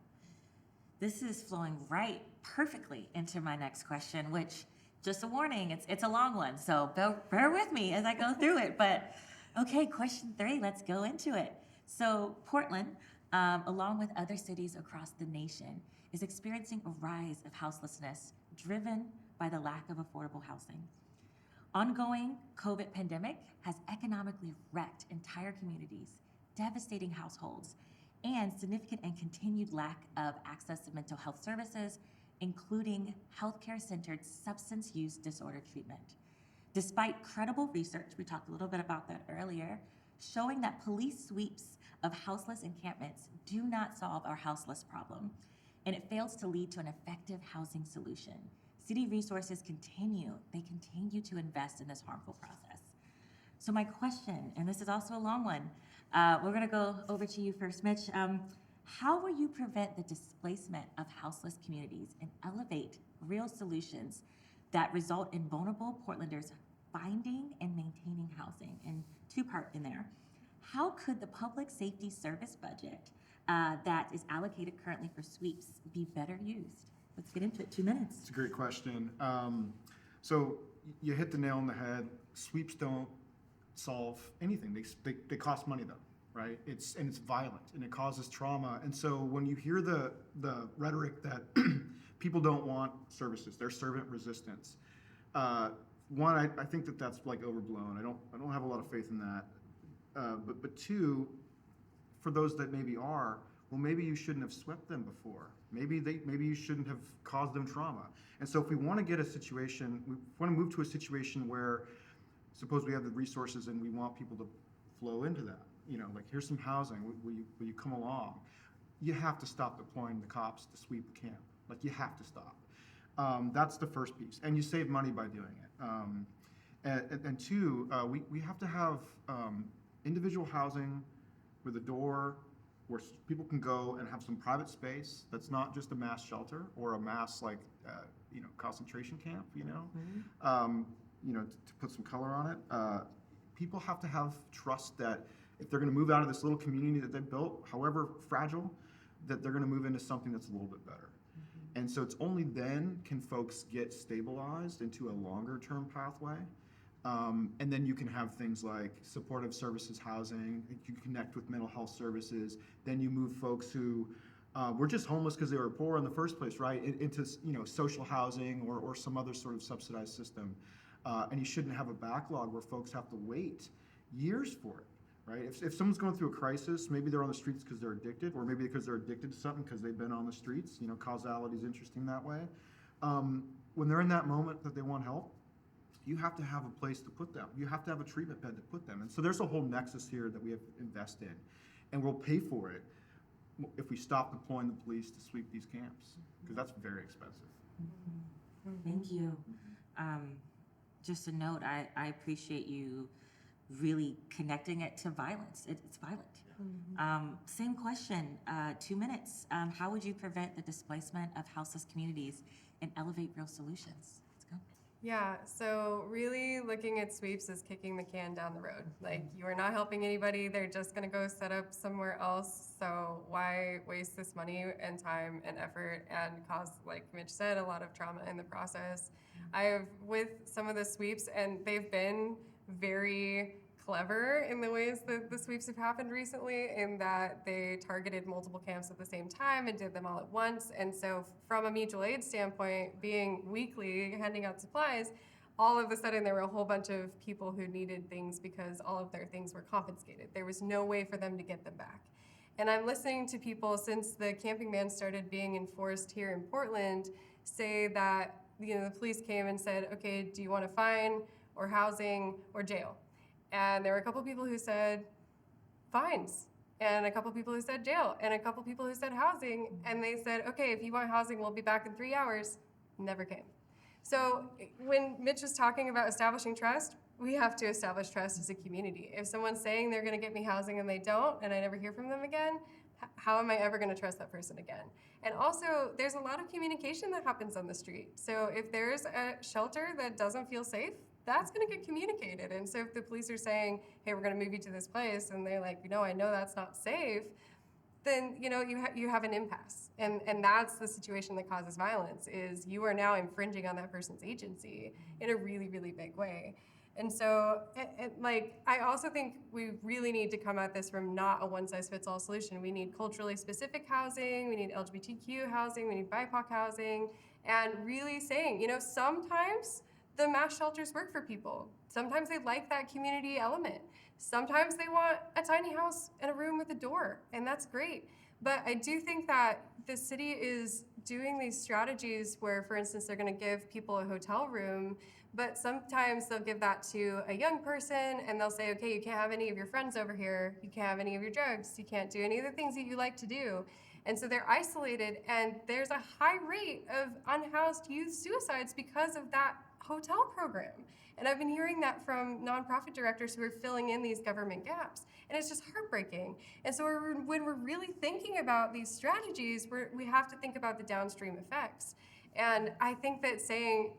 This is flowing right perfectly into my next question, which, just a warning, it's a long one, so bear with me as I go through it. But Okay, question 3, let's go into it. So Portland, along with other cities across the nation, is experiencing a rise of houselessness driven by the lack of affordable housing. Ongoing COVID pandemic has economically wrecked entire communities, devastating households, and significant and continued lack of access to mental health services, including healthcare-centered substance use disorder treatment. Despite credible research, we talked a little bit about that earlier, showing that police sweeps of houseless encampments do not solve our houseless problem, and it fails to lead to an effective housing solution. City resources continue to invest in this harmful process. So my question, and this is also a long one, we're gonna go over to you first, Mitch. How will you prevent the displacement of houseless communities and elevate real solutions that result in vulnerable Portlanders finding and maintaining housing? And two-part in there. How could the public safety service budget that is allocated currently for sweeps be better used? Let's get into it, 2 minutes. It's a great question. So you hit the nail on the head. Sweeps don't solve anything. They cost money though, right? It's violent and it causes trauma. And so when you hear the rhetoric that people don't want services, they're servant resistance. One, I think that's like overblown. I don't have a lot of faith in that. But two, for those that maybe are, well, maybe you shouldn't have swept them before. Maybe you shouldn't have caused them trauma. And so if we want to get a situation, we want to move to a situation where, suppose we have the resources and we want people to flow into that. You know, like here's some housing. Will you come along? You have to stop deploying the cops to sweep the camp. Like you have to stop. That's the first piece, and you save money by doing it. And two, we have to have individual housing with a door where people can go and have some private space that's not just a mass shelter or a mass concentration camp. To put some color on it. People have to have trust that if they're going to move out of this little community that they built, however fragile, that they're going to move into something that's a little bit better. And so it's only then can folks get stabilized into a longer term pathway. And then you can have things like supportive services housing, you connect with mental health services, then you move folks who were just homeless because they were poor in the first place, right, into social housing or some other sort of subsidized system. And you shouldn't have a backlog where folks have to wait years for it. Right? If someone's going through a crisis, maybe they're on the streets because they're addicted, or maybe because they're addicted to something because they've been on the streets. Causality is interesting that way. When they're in that moment that they want help, you have to have a place to put them. You have to have a treatment bed to put them. And so there's a whole nexus here that we have to invest in, and we'll pay for it if we stop deploying the police to sweep these camps, because that's very expensive. Thank you. Just a note, I appreciate you really connecting it to violence. It's violent. Same question, 2 minutes. How would you prevent the displacement of houseless communities and elevate real solutions? Let's go. Yeah, so really looking at sweeps is kicking the can down the road. Like, you are not helping anybody. They're just going to go set up somewhere else. So why waste this money and time and effort and cause, like Mitch said, a lot of trauma in the process? I have, with some of the sweeps, and they've been very clever in the ways that the sweeps have happened recently, in that they targeted multiple camps at the same time and did them all at once. And so from a mutual aid standpoint, being weekly, handing out supplies, all of a sudden there were a whole bunch of people who needed things because all of their things were confiscated. There was no way for them to get them back. And I'm listening to people, since the camping ban started being enforced here in Portland, say that the police came and said, okay, do you want a fine or housing or jail? And there were a couple people who said fines, and a couple people who said jail, and a couple people who said housing. And they said, okay, if you want housing, we'll be back in 3 hours. Never came. So when Mitch was talking about establishing trust, we have to establish trust as a community. If someone's saying they're going to get me housing and they don't, and I never hear from them again, how am I ever going to trust that person again? And also, there's a lot of communication that happens on the street. So if there's a shelter that doesn't feel safe, that's going to get communicated. And so if the police are saying, hey, we're going to move you to this place, and they're like, I know that's not safe, then you have an impasse. And that's the situation that causes violence, is you are now infringing on that person's agency in a really, really big way. And so, I also think we really need to come at this from not a one-size-fits-all solution. We need culturally specific housing, we need LGBTQ housing, we need BIPOC housing, and really saying, sometimes the mass shelters work for people. Sometimes they like that community element. Sometimes they want a tiny house and a room with a door, and that's great. But I do think that the city is doing these strategies where, for instance, they're going to give people a hotel room, but sometimes they'll give that to a young person and they'll say, okay, you can't have any of your friends over here. You can't have any of your drugs. You can't do any of the things that you like to do. And so they're isolated, and there's a high rate of unhoused youth suicides because of that hotel program. And I've been hearing that from nonprofit directors who are filling in these government gaps. And it's just heartbreaking. And so when we're really thinking about these strategies, we have to think about the downstream effects. And I think that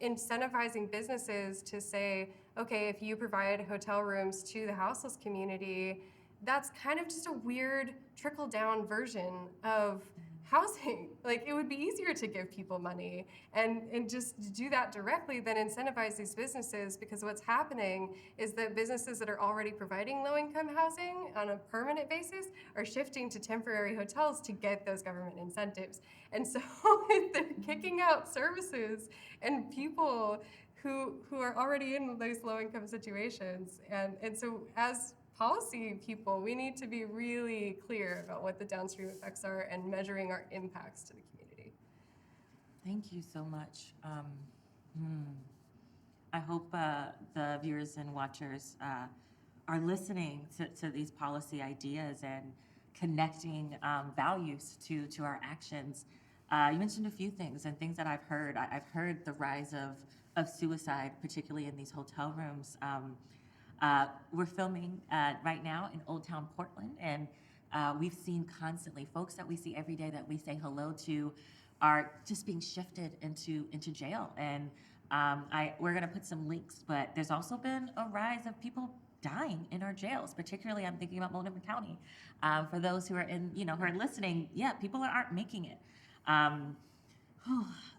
incentivizing businesses to say, okay, if you provide hotel rooms to the houseless community, that's kind of just a weird trickle-down version of housing. Like, it would be easier to give people money and just do that directly than incentivize these businesses, because what's happening is that businesses that are already providing low-income housing on a permanent basis are shifting to temporary hotels to get those government incentives. And so they're kicking out services and people who are already in those low-income situations. And so as policy people, we need to be really clear about what the downstream effects are and measuring our impacts to the community. Thank you so much. I hope the viewers and watchers are listening to these policy ideas and connecting values to our actions. You mentioned a few things and things that I've heard. I've heard the rise of suicide, particularly in these hotel rooms. We're filming right now in Old Town Portland, and we've seen constantly folks that we see every day that we say hello to are just being shifted into jail. And we're going to put some links, but there's also been a rise of people dying in our jails. Particularly, I'm thinking about Multnomah County. For those who are who are listening, people aren't making it.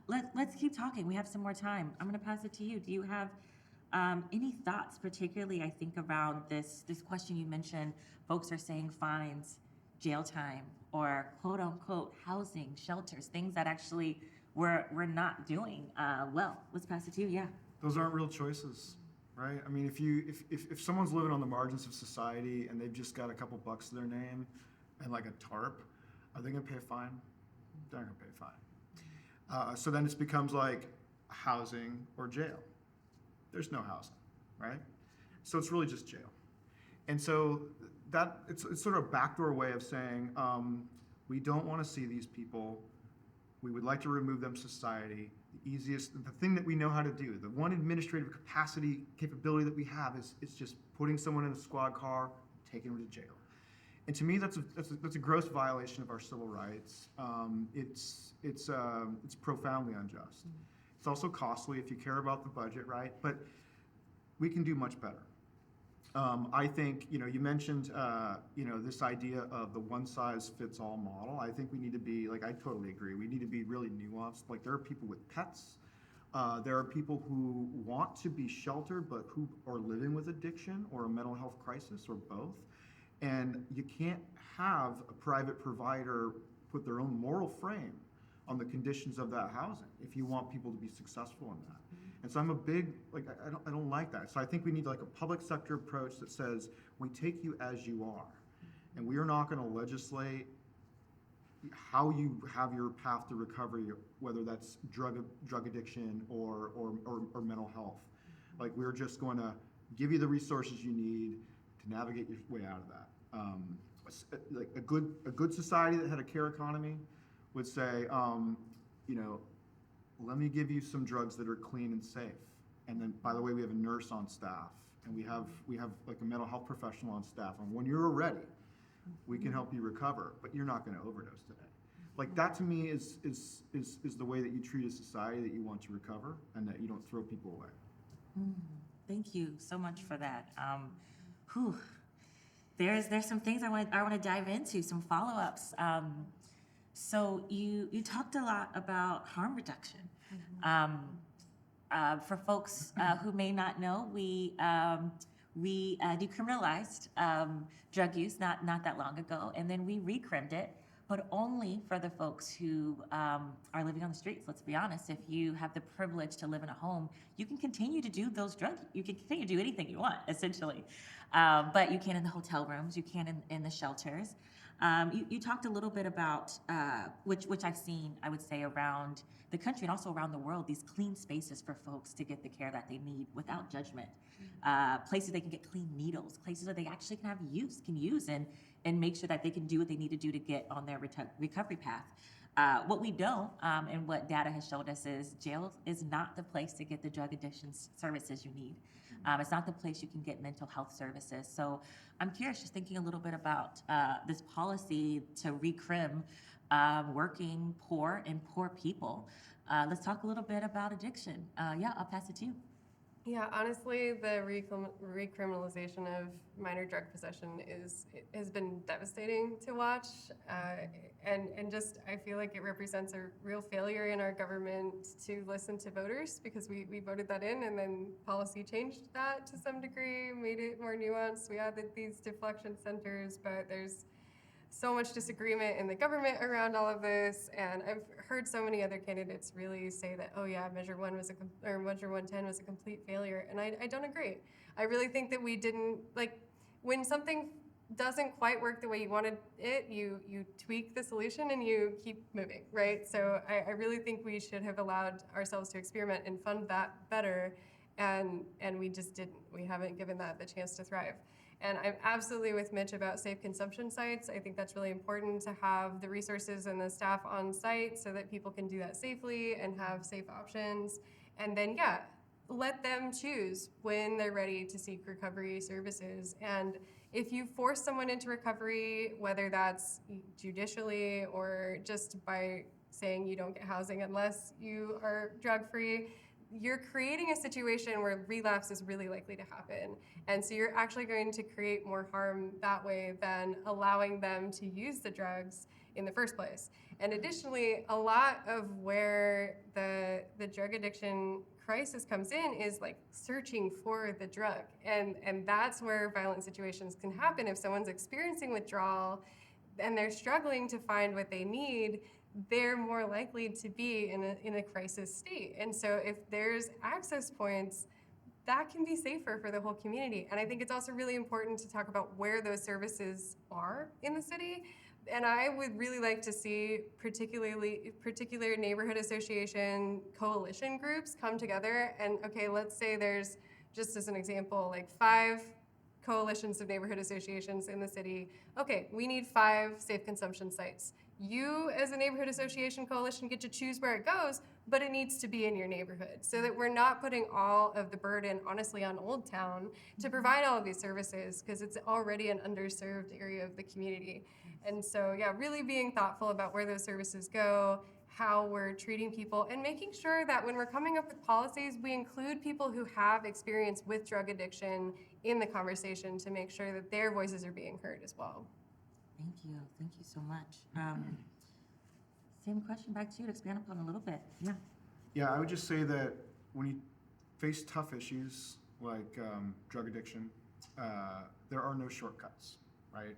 Let's keep talking. We have some more time. I'm going to pass it to you. Do you have any thoughts, particularly, I think, around this question you mentioned? Folks are saying fines, jail time, or quote unquote housing, shelters, things that actually we're not doing well. Let's pass it to you. Yeah. Those aren't real choices, right? I mean, if someone's living on the margins of society and they've just got a couple bucks to their name and like a tarp, are they gonna pay a fine? They're not gonna pay a fine. So then it becomes like housing or jail. There's no housing, right? So it's really just jail. And so that it's sort of a backdoor way of saying, we don't want to see these people. We would like to remove them from society. The thing that we know how to do, the one administrative capability that we have is just putting someone in a squad car, taking them to jail. And to me, that's a gross violation of our civil rights. It's profoundly unjust. It's also costly if you care about the budget, right? But we can do much better. I think, you mentioned, this idea of the one-size-fits-all model. I think we need to be, I totally agree. We need to be really nuanced. Like, there are people with pets. There are people who want to be sheltered, but who are living with addiction or a mental health crisis or both. And you can't have a private provider put their own moral frame on the conditions of that housing if you want people to be successful in that. And so I'm a big, I don't like that. So I think we need a public sector approach that says, we take you as you are. And we are not gonna legislate how you have your path to recovery, whether that's drug addiction or mental health. We're just gonna give you the resources you need to navigate your way out of that. A good society that had a care economy would say, let me give you some drugs that are clean and safe. And then, by the way, we have a nurse on staff, and we have a mental health professional on staff. And when you're ready, we can help you recover, but you're not going to overdose today. That to me is the way that you treat a society that you want to recover, and that you don't throw people away. Thank you so much for that. There's some things I want to dive into, some follow-ups. So you talked a lot about harm reduction. For folks who may not know, we decriminalized drug use not that long ago, and then we recrimmed it, but only for the folks who are living on the streets. Let's be honest. If you have the privilege to live in a home, you can continue to do those drugs. You can continue to do anything you want, essentially. But you can in the hotel rooms. You can in the shelters. You talked a little bit about, which I've seen, I would say, around the country and also around the world, these clean spaces for folks to get the care that they need without judgment. Places they can get clean needles, places where they actually can use and make sure that they can do what they need to do to get on their recovery path. What we don't, and what data has showed us, is jail is not the place to get the drug addiction services you need. It's not the place you can get mental health services. So I'm curious, just thinking a little bit about this policy to recrim working poor and poor people. Let's talk a little bit about addiction. Yeah, I'll pass it to you. Yeah, honestly, the recriminalization of minor drug possession has been devastating to watch, and just I feel like it represents a real failure in our government to listen to voters, because we voted that in, and then policy changed that to some degree, made it more nuanced. We added these deflection centers, but there's so much disagreement in the government around all of this, and I've heard so many other candidates really say that, oh yeah, Measure 110 was a complete failure, and I don't agree. I really think that we didn't, like, when something doesn't quite work the way you wanted it, you tweak the solution and you keep moving, right? So I really think we should have allowed ourselves to experiment and fund that better, and we just didn't. We haven't given that the chance to thrive. And I'm absolutely with Mitch about safe consumption sites. I think that's really important to have the resources and the staff on site so that people can do that safely and have safe options. And then, yeah, let them choose when they're ready to seek recovery services. And if you force someone into recovery, whether that's judicially or just by saying you don't get housing unless you are drug-free, you're creating a situation where relapse is really likely to happen. And so you're actually going to create more harm that way than allowing them to use the drugs in the first place. And additionally, a lot of where the drug addiction crisis comes in is like searching for the drug. And that's where violent situations can happen. If someone's experiencing withdrawal and they're struggling to find what they need, they're more likely to be in a crisis state. And so if there's access points, that can be safer for the whole community. And I think it's also really important to talk about where those services are in the city. And I would really like to see particular neighborhood association coalition groups come together and, okay, let's say there's, just as an example, like 5 coalitions of neighborhood associations in the city. Okay, we need 5 safe consumption sites. You, as a neighborhood association coalition, get to choose where it goes, but it needs to be in your neighborhood so that we're not putting all of the burden, honestly, on Old Town to provide all of these services, because it's already an underserved area of the community. And so, yeah, really being thoughtful about where those services go, how we're treating people, and making sure that when we're coming up with policies, we include people who have experience with drug addiction in the conversation to make sure that their voices are being heard as well. Thank you so much. Same question back to you to expand upon a little bit. Yeah. Yeah, I would just say that when you face tough issues like drug addiction, there are no shortcuts, right?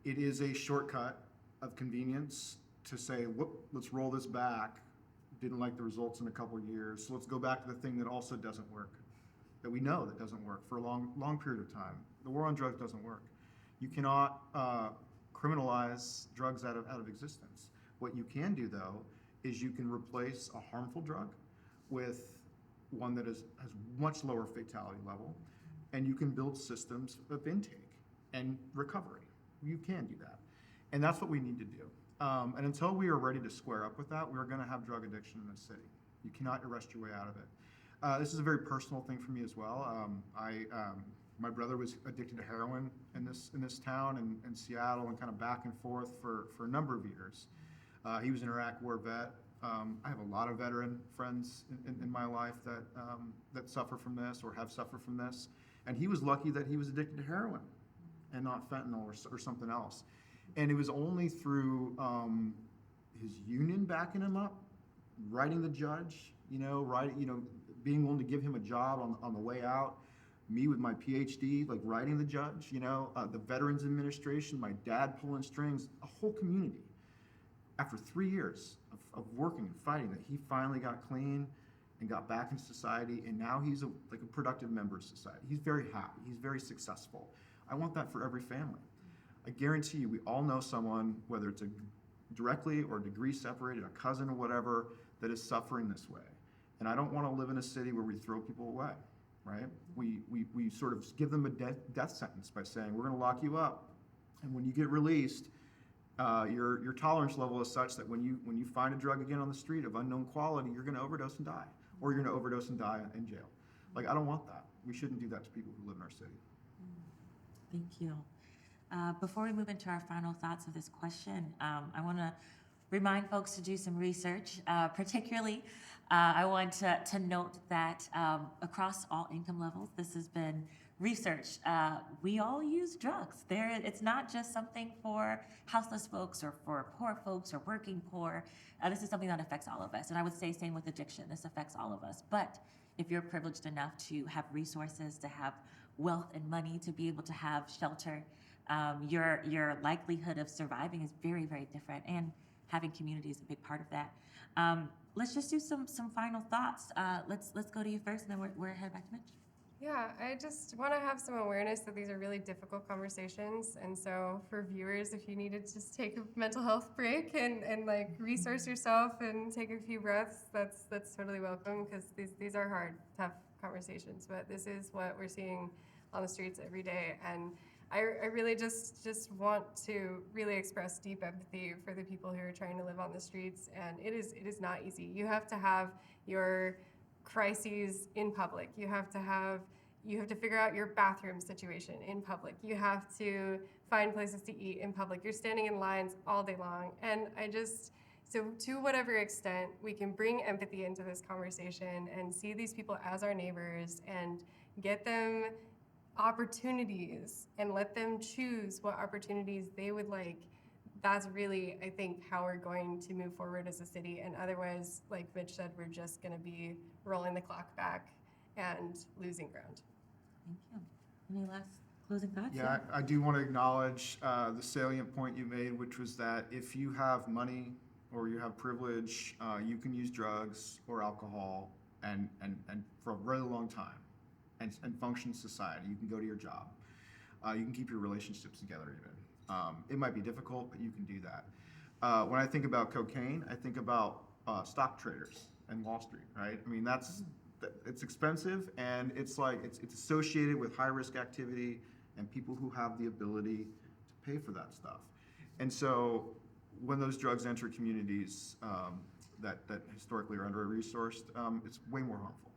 It is a shortcut of convenience to say, whoop, let's roll this back. Didn't like the results in a couple of years, so let's go back to the thing that also doesn't work, that we know that doesn't work for a long period of time. The war on drugs doesn't work. You cannot criminalize drugs out of existence. What you can do, though, is you can replace a harmful drug with one that has much lower fatality level, and you can build systems of intake and recovery. You can do that, and that's what we need to do. And until we are ready to square up with that, we're going to have drug addiction in this city. You cannot arrest your way out of it. This is a very personal thing for me as well. My brother was addicted to heroin in this town in Seattle, and kind of back and forth for a number of years. He was an Iraq War vet. I have a lot of veteran friends in my life that suffer from this or have suffered from this. And he was lucky that he was addicted to heroin and not fentanyl or something else. And it was only through his union backing him up, writing the judge, being willing to give him a job on the way out. Me with my PhD, like writing the judge, the Veterans Administration, my dad pulling strings, a whole community. After 3 years of working and fighting, that he finally got clean and got back into society, and now he's a productive member of society. He's very happy. He's very successful. I want that for every family. I guarantee you, we all know someone, whether it's directly or degree separated, a cousin or whatever, that is suffering this way. And I don't want to live in a city where we throw people away, right? We sort of give them a death sentence by saying, we're going to lock you up, and when you get released, your tolerance level is such that when you find a drug again on the street of unknown quality, you're going to overdose and die, or you're going to overdose and die in jail. Like, I don't want that. We shouldn't do that to people who live in our city. Thank you. Before we move into our final thoughts of this question, I want to remind folks to do some research. Particularly, I want to note that across all income levels, this has been researched. We all use drugs. It's not just something for houseless folks or for poor folks or working poor. This is something that affects all of us. And I would say same with addiction. This affects all of us. But if you're privileged enough to have resources, to have wealth and money, to be able to have shelter, your likelihood of surviving is very, very different. And having community is a big part of that. Let's just do some final thoughts. Let's go to you first, and then we're head back to Mitch. Yeah, I just want to have some awareness that these are really difficult conversations. And so for viewers, if you need to just take a mental health break and like resource yourself and take a few breaths, that's totally welcome, because these are hard, tough conversations. But this is what we're seeing on the streets every day. And I really just want to really express deep empathy for the people who are trying to live on the streets. And it is not easy. You have to have your crises in public. You have to figure out your bathroom situation in public. You have to find places to eat in public. You're standing in lines all day long. And so to whatever extent we can bring empathy into this conversation and see these people as our neighbors and get them opportunities and let them choose what opportunities they would like, that's really, I think, how we're going to move forward as a city. And otherwise, like Mitch said, we're just going to be rolling the clock back and losing ground. Thank you. Any last closing thoughts? Yeah, I do want to acknowledge the salient point you made, which was that if you have money or you have privilege, you can use drugs or alcohol and for a really long time and function in society. You can go to your job. You can keep your relationships together even. It might be difficult, but you can do that. When I think about cocaine, I think about stock traders and Wall Street, right? I mean, it's expensive, and it's associated with high risk activity and people who have the ability to pay for that stuff. And so when those drugs enter communities that historically are under-resourced, it's way more harmful.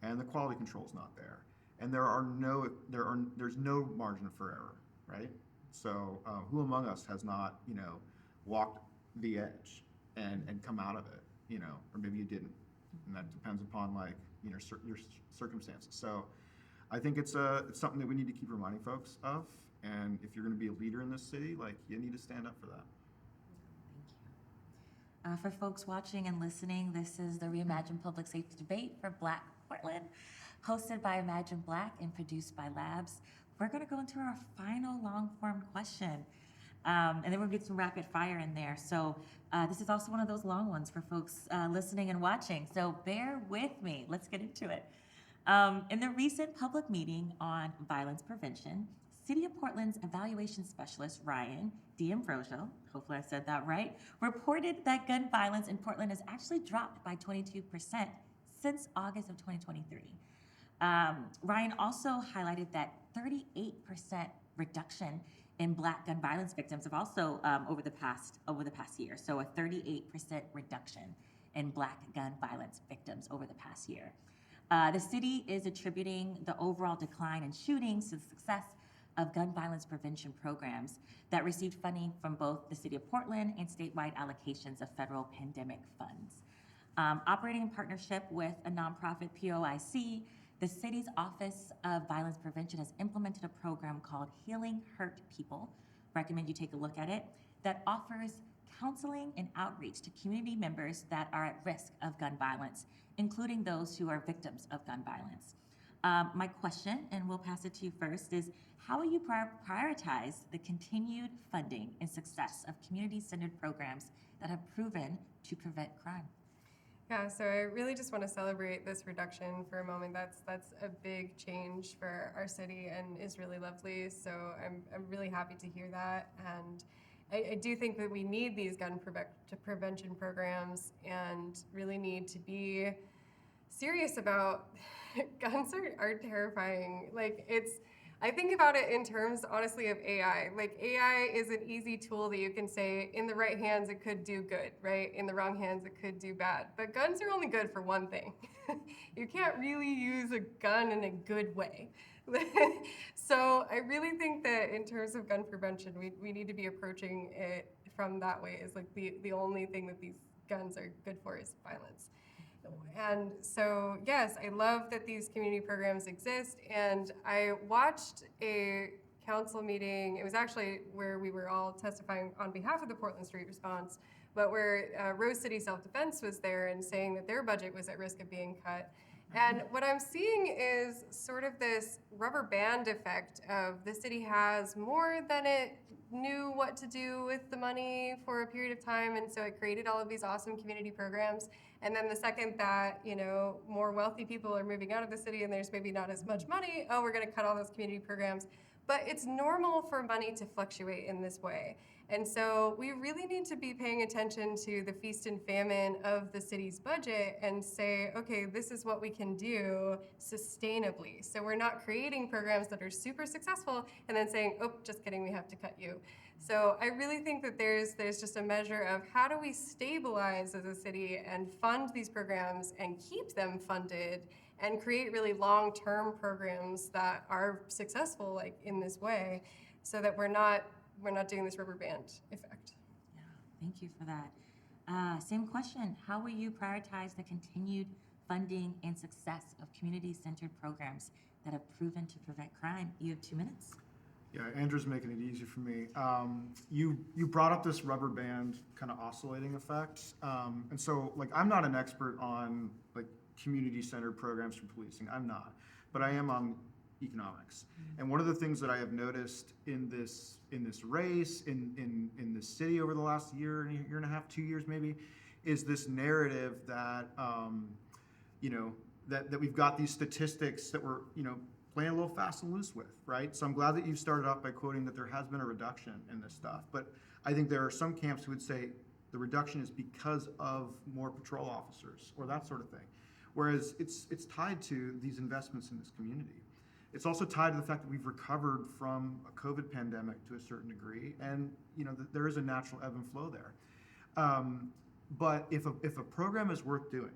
And the quality control is not there. And there's no margin for error, right? So who among us has not, walked the edge and come out of it, or maybe you didn't. And that depends upon your circumstances. So I think it's something that we need to keep reminding folks of. And if you're going to be a leader in this city, you need to stand up for that. Thank you. For folks watching and listening, this is the Reimagined Public Safety Debate for Black Portland, hosted by Imagine Black and produced by Labs. We're going to go into our final long-form question, and then we'll get some rapid fire in there. So this is also one of those long ones for folks listening and watching, so bear with me. Let's get into it. In the recent public meeting on violence prevention, City of Portland's evaluation specialist, Ryan D'Ambrosio, hopefully I said that right, reported that gun violence in Portland has actually dropped by 22% since August of 2023. Ryan also highlighted that 38% reduction in Black gun violence victims have also over the past year. So a 38% reduction in Black gun violence victims over the past year. The city is attributing the overall decline in shootings to the success of gun violence prevention programs that received funding from both the City of Portland and statewide allocations of federal pandemic funds. Operating in partnership with a nonprofit POIC, the city's Office of Violence Prevention has implemented a program called Healing Hurt People. Recommend you take a look at it, that offers counseling and outreach to community members that are at risk of gun violence, including those who are victims of gun violence. My question, and we'll pass it to you first, is how will you prioritize the continued funding and success of community-centered programs that have proven to prevent crime? Yeah, so I really just want to celebrate this reduction for a moment. That's a big change for our city and is really lovely. So I'm really happy to hear that. And I do think that we need these gun prevention programs and really need to be serious about guns are terrifying. I think about it in terms, honestly, of AI. Like, AI is an easy tool that you can say, in the right hands, it could do good, right? In the wrong hands, it could do bad. But guns are only good for one thing. You can't really use a gun in a good way. So I really think that in terms of gun prevention, we need to be approaching it from that way. Is like the only thing that these guns are good for is violence. And so, yes, I love that these community programs exist. And I watched a council meeting. It was actually where we were all testifying on behalf of the Portland Street Response, but where Rose City Self-Defense was there and saying that their budget was at risk of being cut. And what I'm seeing is sort of this rubber band effect of the city has more than it knew what to do with the money for a period of time, and so it created all of these awesome community programs. And then the second that, more wealthy people are moving out of the city and there's maybe not as much money, oh, we're gonna cut all those community programs. But it's normal for money to fluctuate in this way. And so we really need to be paying attention to the feast and famine of the city's budget and say, okay, this is what we can do sustainably. So we're not creating programs that are super successful and then saying, oh, just kidding, we have to cut you. So I really think that there's just a measure of how do we stabilize as a city and fund these programs and keep them funded and create really long-term programs that are successful like in this way, so that we're not doing this rubber band effect. Yeah, thank you for that. Same question. How will you prioritize the continued funding and success of community-centered programs that have proven to prevent crime? You have 2 minutes. Yeah, Andrew's making it easy for me. You brought up this rubber band kind of oscillating effect. And so, I'm not an expert on, community-centered programs for policing. I'm not. But I am on economics. And one of the things that I have noticed in this race, in this city over the last year and a half, 2 years maybe, is this narrative that, that we've got these statistics that we're, playing a little fast and loose with, right? So I'm glad that you started off by quoting that there has been a reduction in this stuff. But I think there are some camps who would say the reduction is because of more patrol officers or that sort of thing. Whereas it's tied to these investments in this community. It's also tied to the fact that we've recovered from a COVID pandemic to a certain degree, and there is a natural ebb and flow there. But if a program is worth doing,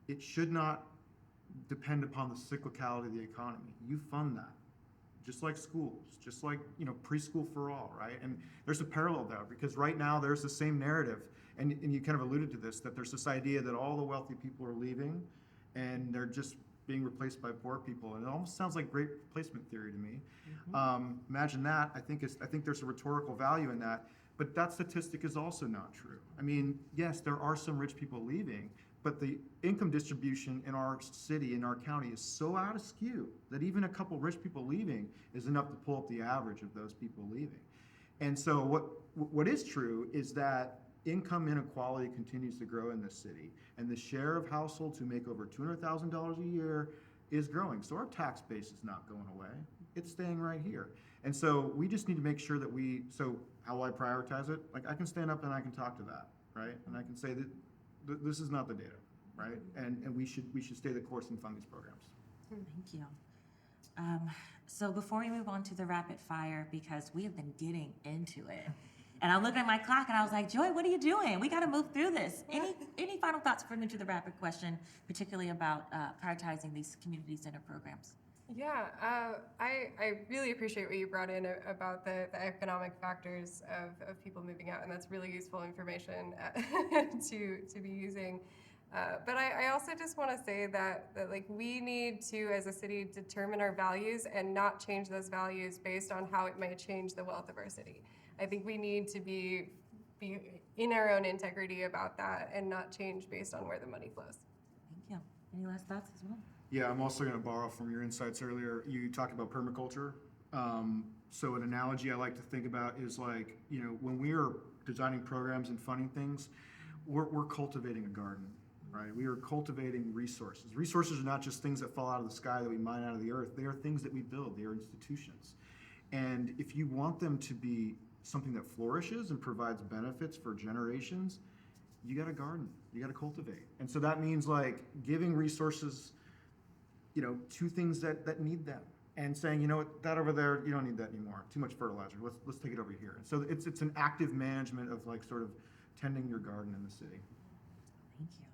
it should not depend upon the cyclicality of the economy. You fund that, just like schools, just like preschool for all, right? And there's a parallel there because right now there's the same narrative, and you kind of alluded to this, that there's this idea that all the wealthy people are leaving, and they're just being replaced by poor people, and it almost sounds like great replacement theory to me. Imagine that. I think there's a rhetorical value in that, but that statistic is also not true. I mean, yes, there are some rich people leaving, but the income distribution in our city, in our county, is so out of skew that even a couple rich people leaving is enough to pull up the average of those people leaving. And so what is true is that income inequality continues to grow in this city, and the share of households who make over $200,000 a year is growing. So our tax base is not going away. It's staying right here. And so we just need to make sure that so how will I prioritize it? I can stand up and I can talk to that, right? And I can say that this is not the data, right? And we should stay the course and fund these programs. Thank you. So before we move on to the rapid fire, because we have been getting into it, and I looked at my clock and I was like, Joy, what are you doing? We got to move through this. Any final thoughts before we move to the rapid question, particularly about prioritizing these community-centered programs? Yeah, I really appreciate what you brought in about the economic factors of people moving out, and that's really useful information to be using. But I also just want to say that we need to, as a city, determine our values and not change those values based on how it might change the wealth of our city. I think we need to be in our own integrity about that and not change based on where the money flows. Thank you. Any last thoughts as well? Yeah, I'm also going to borrow from your insights earlier. You talked about permaculture. So an analogy I like to think about is like, when we are designing programs and funding things, we're cultivating a garden, right? We are cultivating resources. Resources are not just things that fall out of the sky that we mine out of the earth. They are things that we build. They are institutions. And if you want them to be something that flourishes and provides benefits for generations, you got to garden, you got to cultivate. And so that means like giving resources, to things that need them, and saying, what, that over there, you don't need that anymore. Too much fertilizer. Let's take it over here. And so it's an active management of like sort of tending your garden in the city. Thank you.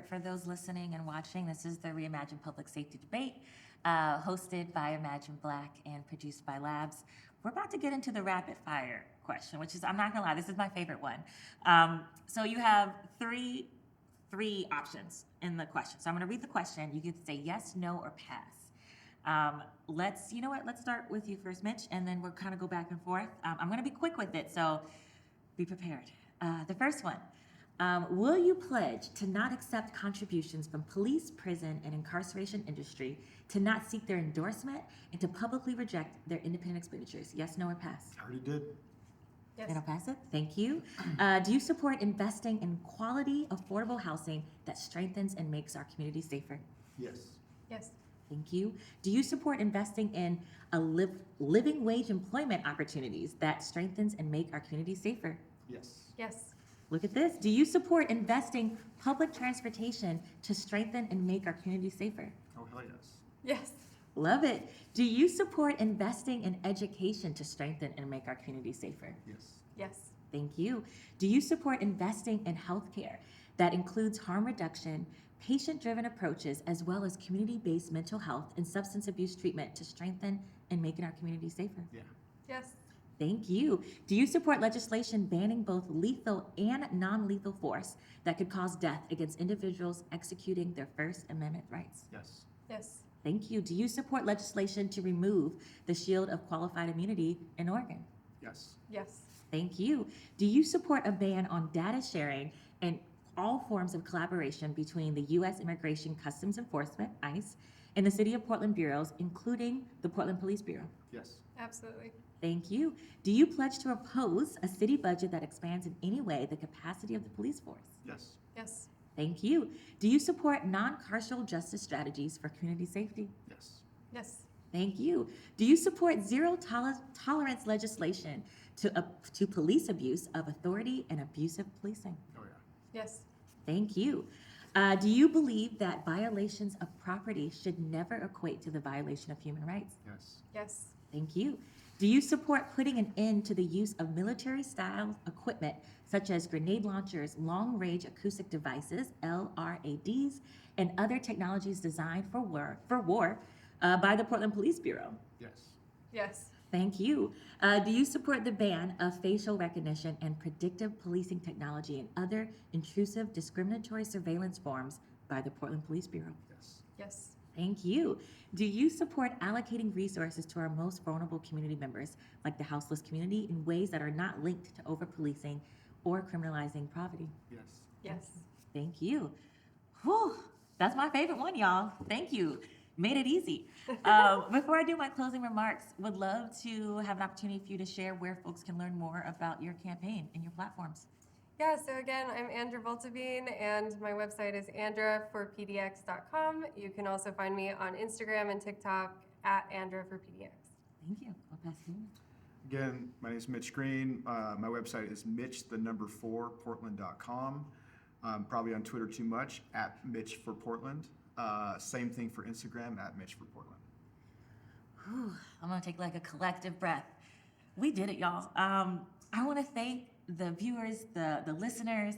For those listening and watching, this is the Reimagine Public Safety Debate, hosted by Imagine Black and produced by Labs. We're about to get into the rapid fire question, which is, I'm not gonna lie, this is my favorite one. So you have three options in the question. So I'm gonna read the question. You get to say yes, no, or pass. Let's start with you first, Mitch, and then we'll kind of go back and forth. I'm gonna be quick with it, so be prepared. The first one. Will you pledge to not accept contributions from police, prison, and incarceration industry, to not seek their endorsement, and to publicly reject their independent expenditures? Yes, no, or pass? I already did. Yes. And I'll pass it. Thank you. Do you support investing in quality, affordable housing that strengthens and makes our community safer? Yes. Yes. Thank you. Do you support investing in living wage employment opportunities that strengthens and make our community safer? Yes. Yes. Look at this. Do you support investing public transportation to strengthen and make our community safer? Oh, hell yes. Yes. Love it. Do you support investing in education to strengthen and make our community safer? Yes. Yes. Thank you. Do you support investing in healthcare that includes harm reduction, patient-driven approaches, as well as community-based mental health and substance abuse treatment to strengthen and make our community safer? Yeah. Yes. Thank you. Do you support legislation banning both lethal and non-lethal force that could cause death against individuals executing their First Amendment rights? Yes. Yes. Thank you. Do you support legislation to remove the shield of qualified immunity in Oregon? Yes. Yes. Thank you. Do you support a ban on data sharing and all forms of collaboration between the U.S. Immigration Customs Enforcement, ICE, and the City of Portland bureaus, including the Portland Police Bureau? Yes. Absolutely. Thank you. Do you pledge to oppose a city budget that expands in any way the capacity of the police force? Yes. Yes. Thank you. Do you support non-carceral justice strategies for community safety? Yes. Yes. Thank you. Do you support zero-tolerance legislation to police abuse of authority and abusive policing? Oh, yeah. Yes. Thank you. Do you believe that violations of property should never equate to the violation of human rights? Yes. Yes. Thank you. Do you support putting an end to the use of military-style equipment such as grenade launchers, long-range acoustic devices, LRADs, and other technologies designed for war by the Portland Police Bureau? Yes. Yes. Thank you. Do you support the ban of facial recognition and predictive policing technology and other intrusive discriminatory surveillance forms by the Portland Police Bureau? Yes. Yes. Thank you. Do you support allocating resources to our most vulnerable community members, like the houseless community, in ways that are not linked to over-policing or criminalizing poverty? Yes. Yes. Thank you. Whew, that's my favorite one, y'all. Thank you. Made it easy. Before I do my closing remarks, would love to have an opportunity for you to share where folks can learn more about your campaign and your platforms. Yeah, so again, I'm Andra Vltavín, and my website is andraforpdx.com. You can also find me on Instagram and TikTok at andraforpdx. Thank you. I'll pass it on. Again, my name is Mitch Green. My website is mitch4portland.com. Probably on Twitter too much, at Mitch for Portland. Same thing for Instagram, at Mitch for Portland. Whew, I'm gonna take like a collective breath. We did it, y'all. I wanna thank the viewers, the listeners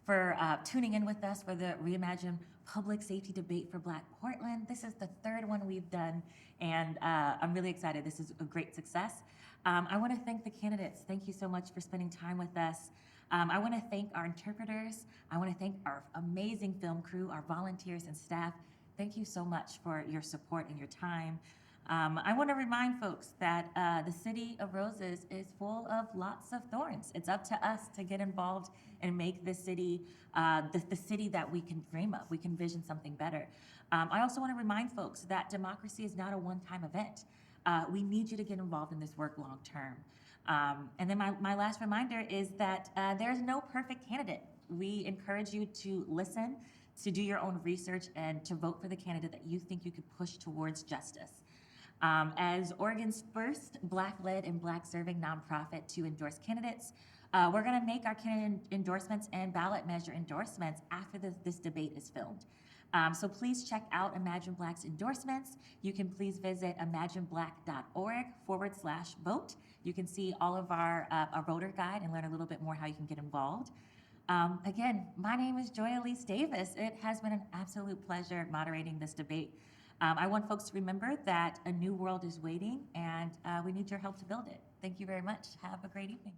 for tuning in with us for the Reimagine Public Safety Debate for Black Portland. This is the third one we've done, and I'm really excited. This is a great success. I wanna thank the candidates. Thank you so much for spending time with us. I wanna thank our interpreters. I wanna thank our amazing film crew, our volunteers and staff. Thank you so much for your support and your time. I want to remind folks that the city of Roses is full of lots of thorns. It's up to us to get involved and make this city the city that we can dream of. We can vision something better. I also want to remind folks that democracy is not a one-time event. We need you to get involved in this work long term. And then my last reminder is that there's no perfect candidate. We encourage you to listen, to do your own research, and to vote for the candidate that you think you could push towards justice. As Oregon's first Black-led and Black-serving nonprofit to endorse candidates, we're going to make our candidate endorsements and ballot measure endorsements after this debate is filmed. So please check out Imagine Black's endorsements. You can please visit imagineblack.org/vote. You can see all of our voter guide and learn a little bit more how you can get involved. Again, my name is Joy Elise Davis. It has been an absolute pleasure moderating this debate. I want folks to remember that a new world is waiting, and we need your help to build it. Thank you very much. Have a great evening.